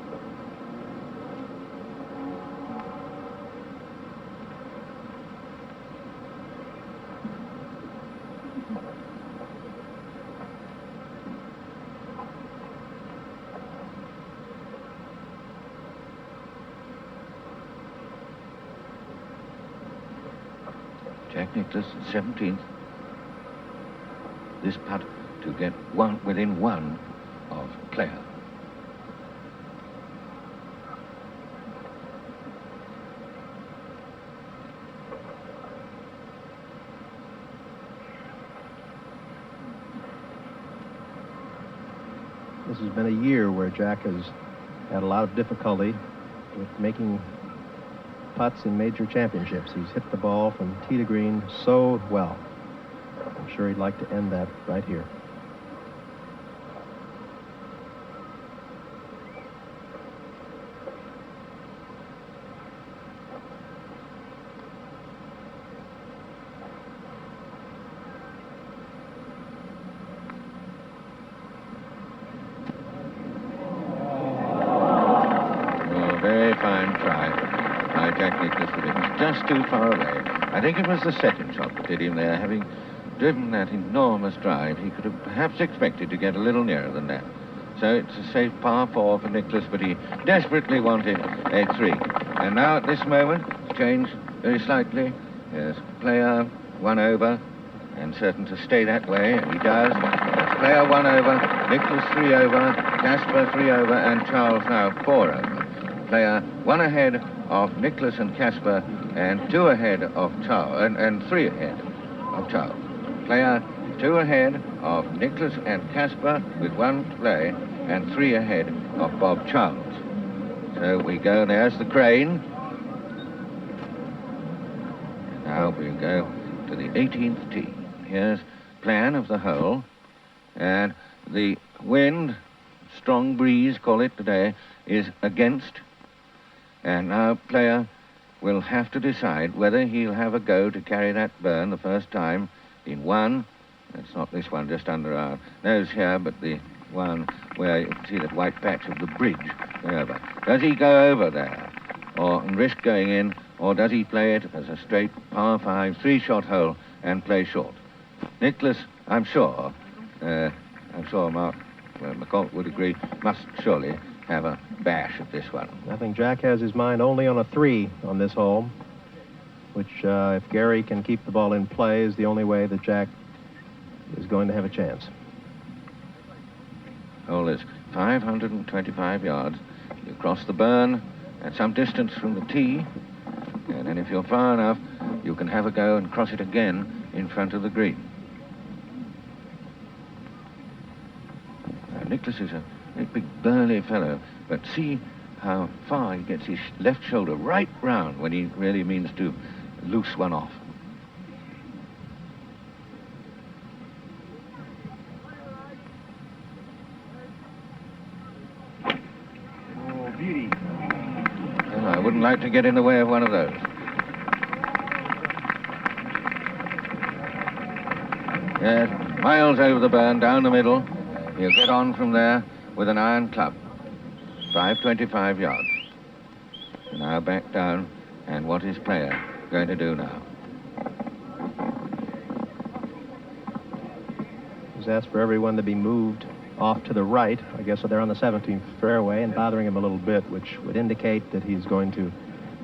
Jack Nicklaus, 17th. This putt to get within 1 of Player. This has been a year where Jack has had a lot of difficulty with making putts in major championships. He's hit the ball from tee to green so well. I'm sure he'd like to end that right here. Oh, very fine try by Jack Nicklaus, but it was just too far away. I think it was the second shot that did him there. Having driven that enormous drive, he could have perhaps expected to get a little nearer than that. So it's a safe par 4 for Nicklaus, but he desperately wanted a 3. And now at this moment, it's changed very slightly. There's Player 1 over, and certain to stay that way, and he does. There's Player 1 over, Nicklaus 3 over, Casper 3 over, and Charles now 4 over. Player 1 ahead of Nicklaus and Casper, and 2 ahead of Charles, and 3 ahead of Charles. Player 2 ahead of Nicklaus and Casper with 1 to play, and 3 ahead of Bob Charles. So we go, there's the crane. Now we go to the 18th tee. Here's plan of the hole, and the wind, strong breeze, call it today, is against. And now Player will have to decide whether he'll have a go to carry that burn the first time in 1. It's not this one just under our nose here, but the one where you can see that white patch of the bridge going over. Does he go over there, or risk going in, or does he play it as a straight par 5 3-shot hole and play short? Nicklaus, I'm sure Mark McCall would agree, must surely have a bash at this one. I think Jack has his mind only on a 3 on this hole, which, if Gary can keep the ball in play, is the only way that Jack is going to have a chance. Hole is 525 yards. You cross the burn at some distance from the tee, and then if you're far enough, you can have a go and cross it again in front of the green. Nicklaus is a big burly fellow, but see how far he gets his left shoulder right round when he really means to loose one off. Oh, beauty. Well, I wouldn't like to get in the way of one of those. Yes, miles over the burn, down the middle. He'll get on from there with an iron club. 525 yards. Now back down, and what is Player going to do now? He's asked for everyone to be moved off to the right. I guess they're on the 17th fairway and bothering him a little bit, which would indicate that he's going to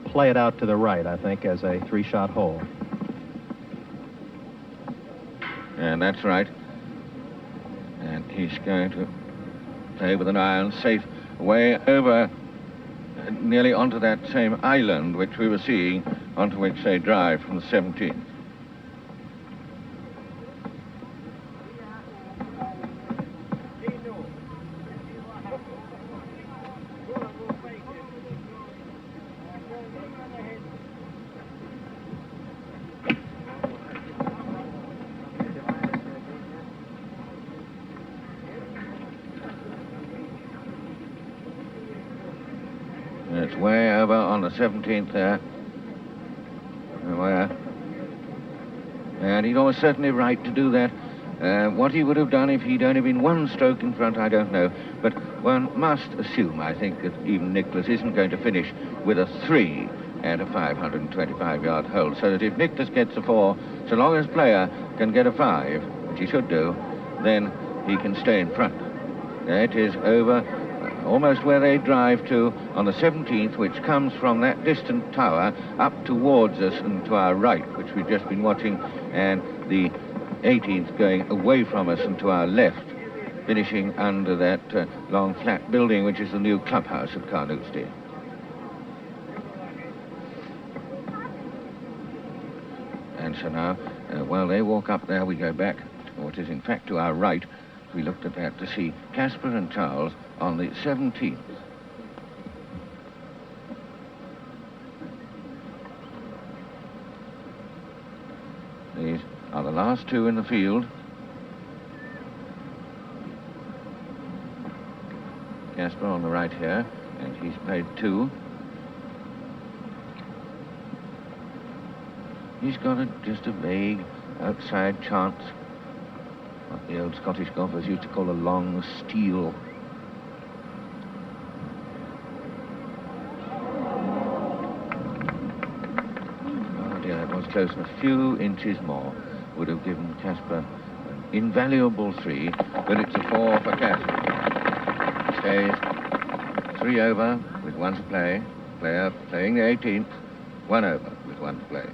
play it out to the right, I think, as a 3-shot hole. And that's right. And he's going to play with an iron safe way over, nearly onto that same island which we were seeing, onto which they drive from the 17th. It's way over on the 17th there. Where? And he's almost certainly right to do that. What he would have done if he'd only been 1 stroke in front, I don't know. But one must assume, I think, that even Nicklaus isn't going to finish with a 3 at a 525-yard hole. So that if Nicklaus gets a 4, so long as player can get a 5, which he should do, then he can stay in front. It is over almost where they drive to on the 17th, which comes from that distant tower up towards us and to our right, which we've just been watching, and the 18th going away from us and to our left, finishing under that long flat building, which is the new clubhouse at Carnoustie. And so now, while they walk up there, we go back to what is in fact to our right. We looked at that to see Casper and Charles on the 17th. These are the last 2 in the field. Casper on the right here, and he's played 2. He's got just a vague outside chance, what the old Scottish golfers used to call a long steel. Oh dear, that was close, and a few inches more would have given Casper an invaluable 3, but it's a 4 for Casper. Stays 3 over with 1 to play. Player playing the 18th, 1 over with 1 to play.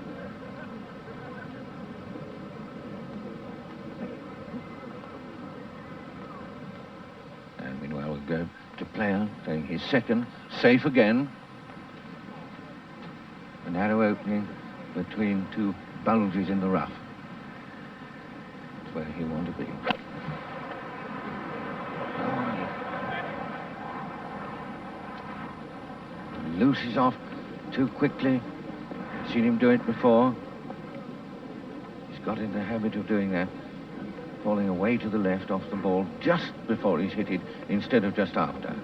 Go to player, playing his 2nd, safe again. A narrow opening between 2 bulges in the rough. That's where he wanted to be. Oh, looses off too quickly. I've seen him do it before. He's got in the habit of doing that. Falling away to the left off the ball just before he's hit it instead of just after.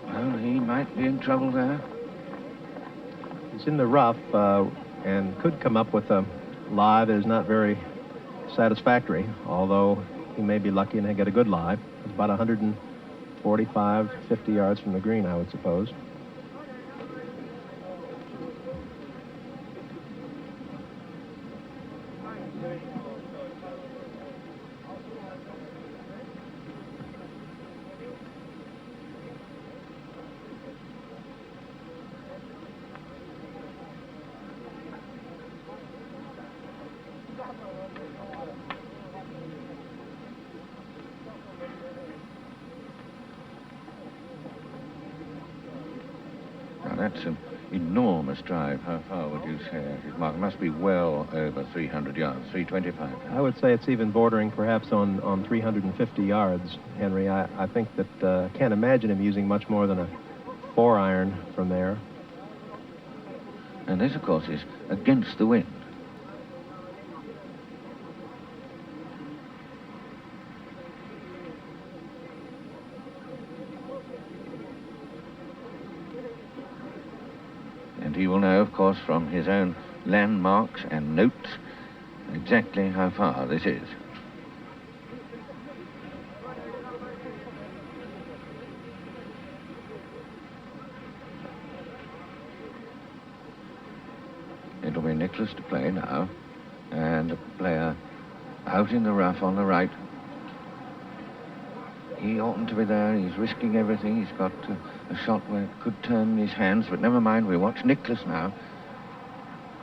Well, he might be in trouble there. He's in the rough and could come up with a lie that is not very satisfactory, although he may be lucky and get a good lie. It's about 145, 50 yards from the green, I would suppose. That's an enormous drive. How far would you say it must be well over 300 yards, 325. I would say it's even bordering perhaps on 350 yards, Henry. I think that can't imagine him using much more than a 4-iron from there. And this, of course, is against the wind. He will know, of course, from his own landmarks and notes exactly how far this is. It'll be Nicklaus to play now. And the player out in the rough on the right. He oughtn't to be there. He's risking everything. He's got a shot where it could turn in his hands, but never mind. We watch Nicklaus now.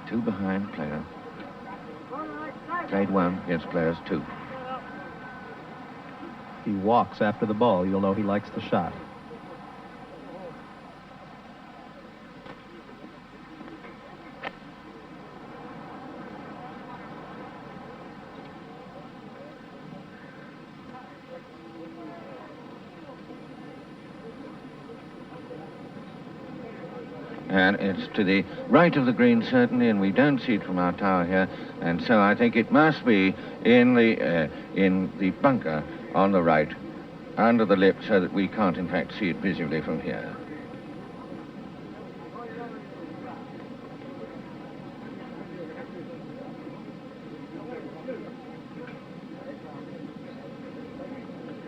2 behind player. Played 1 against players 2. He walks after the ball. You'll know he likes the shot. And it's to the right of the green, certainly, and we don't see it from our tower here. And so I think it must be in the bunker on the right, under the lip, so that we can't, in fact, see it visibly from here.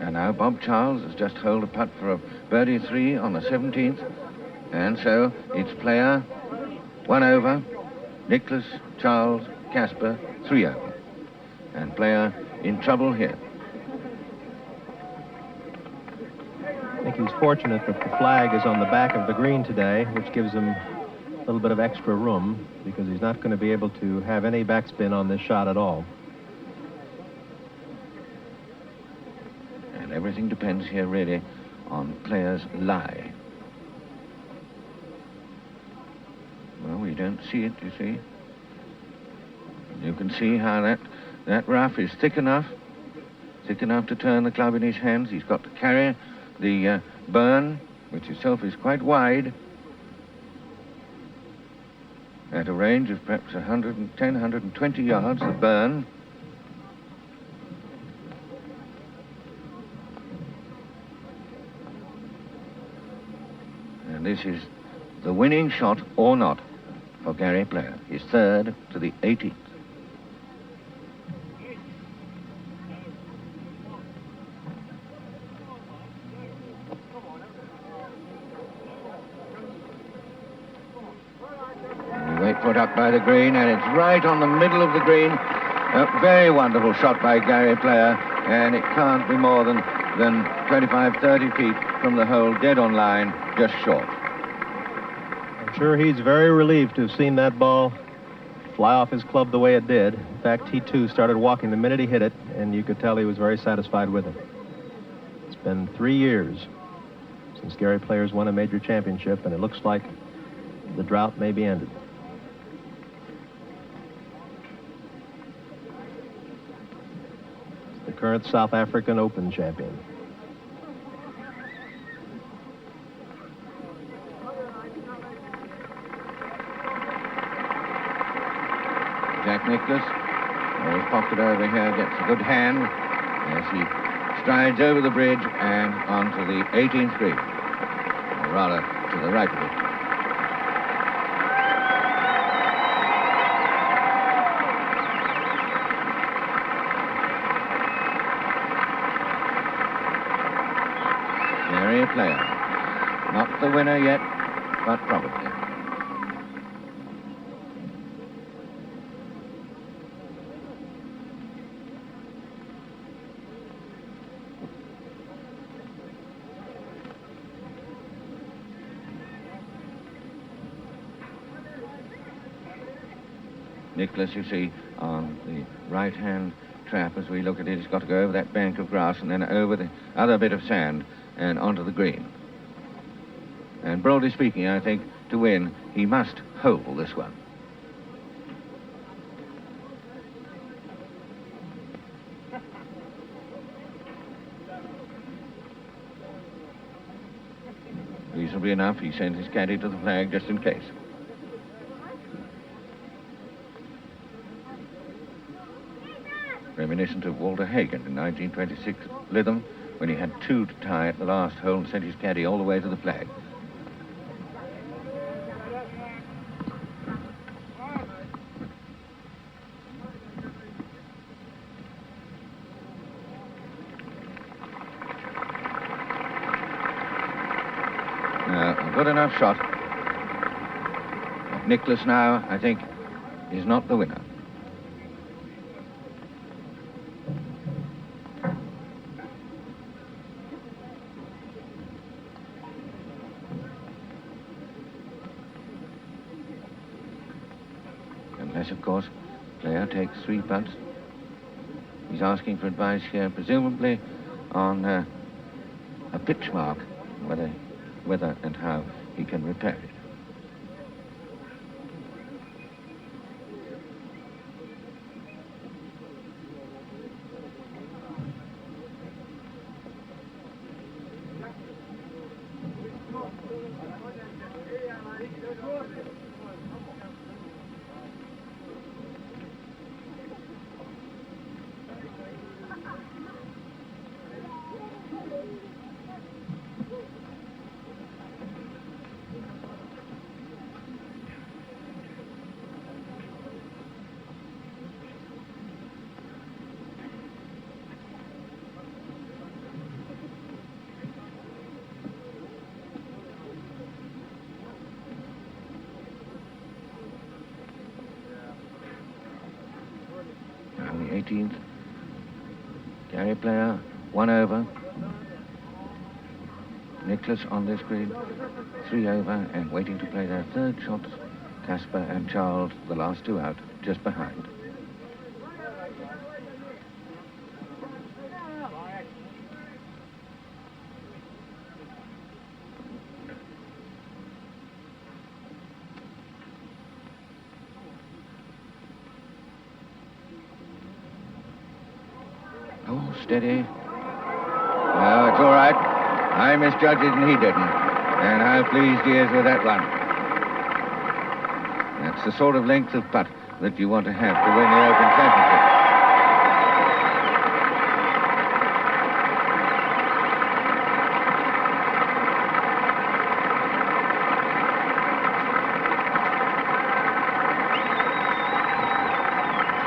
And now Bob Charles has just holed a putt for a birdie 3 on the 17th. And so it's player 1 over, Nicklaus, Charles, Casper 3 over. And player in trouble here. I think he's fortunate that the flag is on the back of the green today, which gives him a little bit of extra room, because he's not going to be able to have any backspin on this shot at all. And everything depends here really on player's lie. Well, we don't see it, you see. You can see how that rough is thick enough to turn the club in his hands. He's got to carry the burn, which itself is quite wide, at a range of perhaps 110, 120 yards, the burn. And this is the winning shot or not for Gary Player, his 3rd to the 18th. And we wait for it up by the green, and it's right on the middle of the green. A very wonderful shot by Gary Player, and it can't be more than 25, 30 feet from the hole, dead on line, just short. I'm sure he's very relieved to have seen that ball fly off his club the way it did. In fact, he too started walking the minute he hit it, and you could tell he was very satisfied with it. It's been 3 years since Gary Player's won a major championship, and it looks like the drought may be ended. It's the current South African Open champion. Jack Nicklaus, his pocket over here, gets a good hand as he strides over the bridge and onto the 18th green, or rather to the right of it. Gary Player, not the winner yet, but probably. Nicklaus, you see, on the right-hand trap as we look at it, he's got to go over that bank of grass and then over the other bit of sand and onto the green. And broadly speaking, I think, to win, he must hole this one. Reasonably enough, he sent his caddy to the flag just in case. Reminiscent of Walter Hagen in 1926 at Lytham, when he had 2 to tie at the last hole and sent his caddy all the way to the flag. A good enough shot. Nicklaus now, I think, is not the winner. Yes, of course. Player takes 3 putts. He's asking for advice here, presumably on a pitch mark, whether and how he can repair it. Now the 18th. Gary player, 1 over. Nicklaus on this green, 3 over, and waiting to play their 3rd shots. Casper and Charles, the last 2 out, just behind. Oh, steady. No, it's all right. I misjudged it and he didn't. And how pleased he is with that one. That's the sort of length of putt that you want to have to win the Open Championship.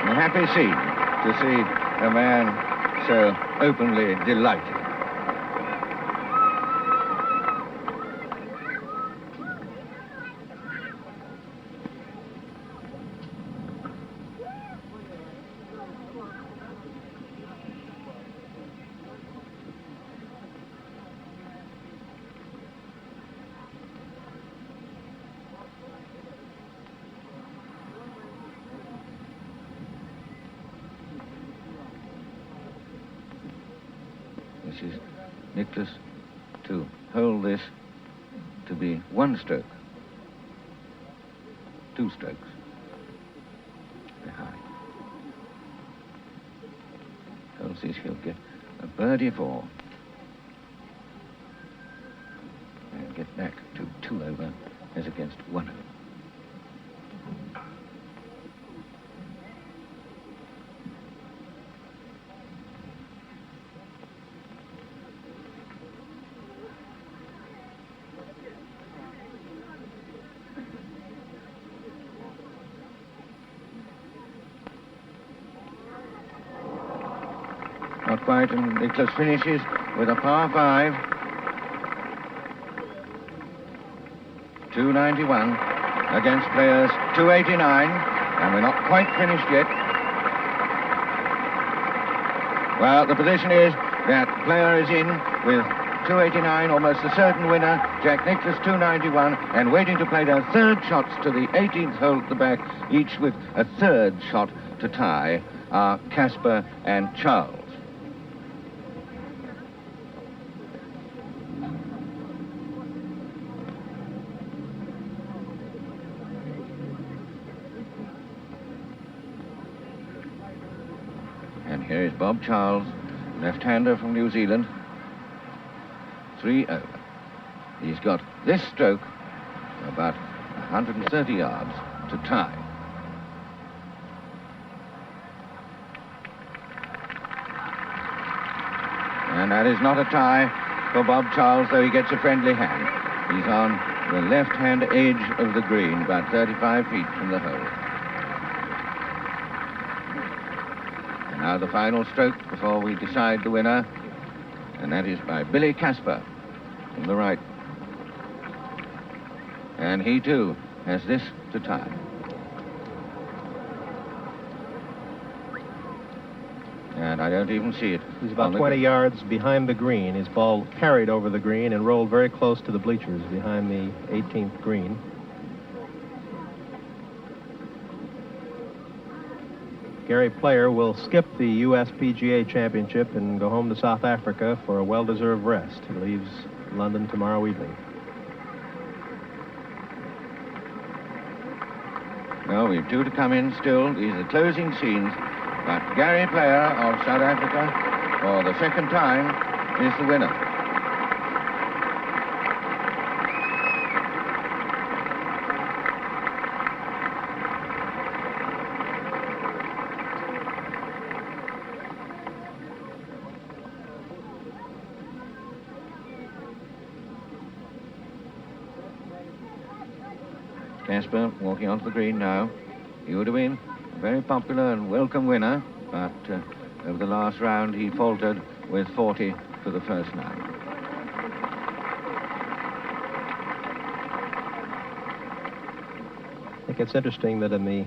A happy scene to see a man so openly delighted. This is Nicklaus to hold this to be 1 stroke. 2 strokes behind. Holds this, he'll get a birdie 4. And get back to 2 over as against 1 over. Not quite, and Nicklaus finishes with a par 5. 291 against players 289, and we're not quite finished yet. Well, the position is that player is in with 289, almost a certain winner. Jack Nicklaus 291, and waiting to play their 3rd shots to the 18th hole at the back, each with a 3rd shot to tie, are Casper and Charles. And here is Bob Charles, left-hander from New Zealand. 3 over. He's got this stroke about 130 yards to tie. And that is not a tie for Bob Charles, though he gets a friendly hand. He's on the left-hand edge of the green, about 35 feet from the hole. And now the final stroke before we decide the winner, and that is by Billy Casper from the right. And he, too, has this to tie. And I don't even see it. He's about 20 yards behind the green. His ball carried over the green and rolled very close to the bleachers behind the 18th green. Gary Player will skip the U.S. PGA Championship and go home to South Africa for a well-deserved rest. He leaves London tomorrow evening. Well, we've two to come in still. These are closing scenes. But Gary Player of South Africa, for the second time, is the winner. Casper walking onto the green now. He would have been a very popular and welcome winner, but over the last round he faltered with 40 for the first nine. I think it's interesting that in the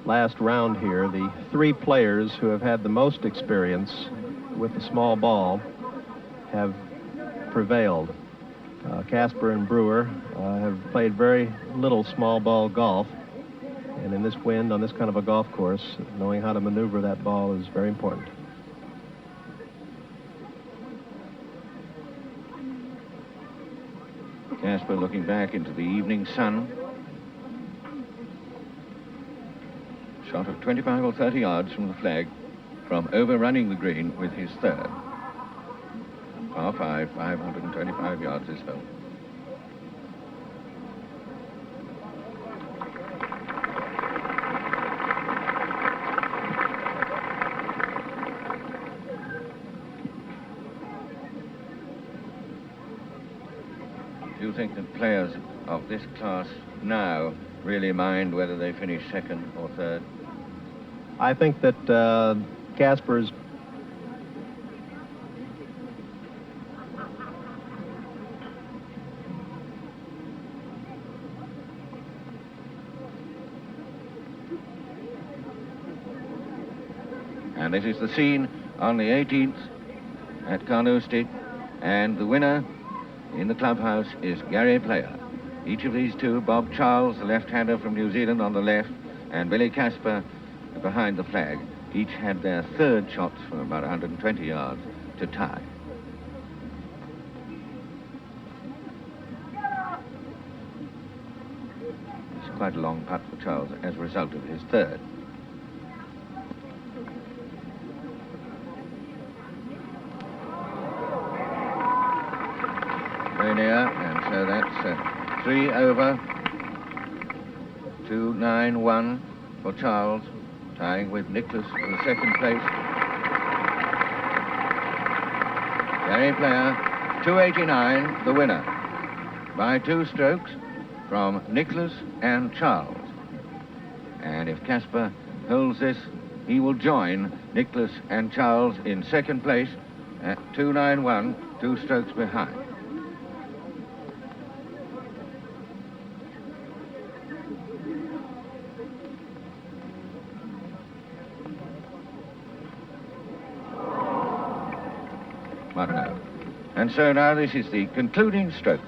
last round here, the three players who have had the most experience with the small ball have prevailed. Casper and Brewer have played very little small ball golf, and in this wind, on this kind of a golf course, knowing how to maneuver that ball is very important. Casper looking back into the evening sun. Shot of 25 or 30 yards from the flag, from overrunning the green with his third. Par 5, 525 yards this hole. Do you think that players of this class now really mind whether they finish second or third? I think that Casper's And this is the scene on the 18th at Carnoustie, and the winner in the clubhouse is Gary Player. Each of these two, Bob Charles, the left-hander from New Zealand on the left, and Billy Casper behind the flag, each had their third shots from about 120 yards to tie. It's quite a long putt for Charles as a result of his third. Very near, and so that's 3 over, 2-9-1 for Charles, tying with Nicklaus for the second place. Gary Player, 289, the winner, by 2 strokes from Nicklaus and Charles. And if Casper holds this, he will join Nicklaus and Charles in second place at 291, 2 strokes behind. And so now this is the concluding stroke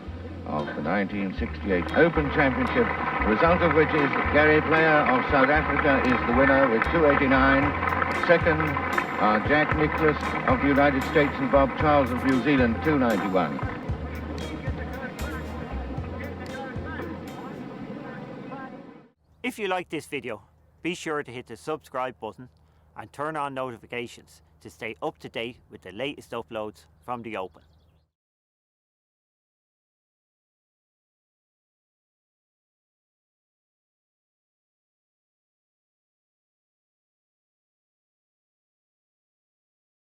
of the 1968 Open Championship, the result of which is Gary Player of South Africa is the winner with 289. Second are Jack Nicklaus of the United States and Bob Charles of New Zealand, 291. If you like this video, be sure to hit the subscribe button and turn on notifications to stay up to date with the latest uploads from the Open.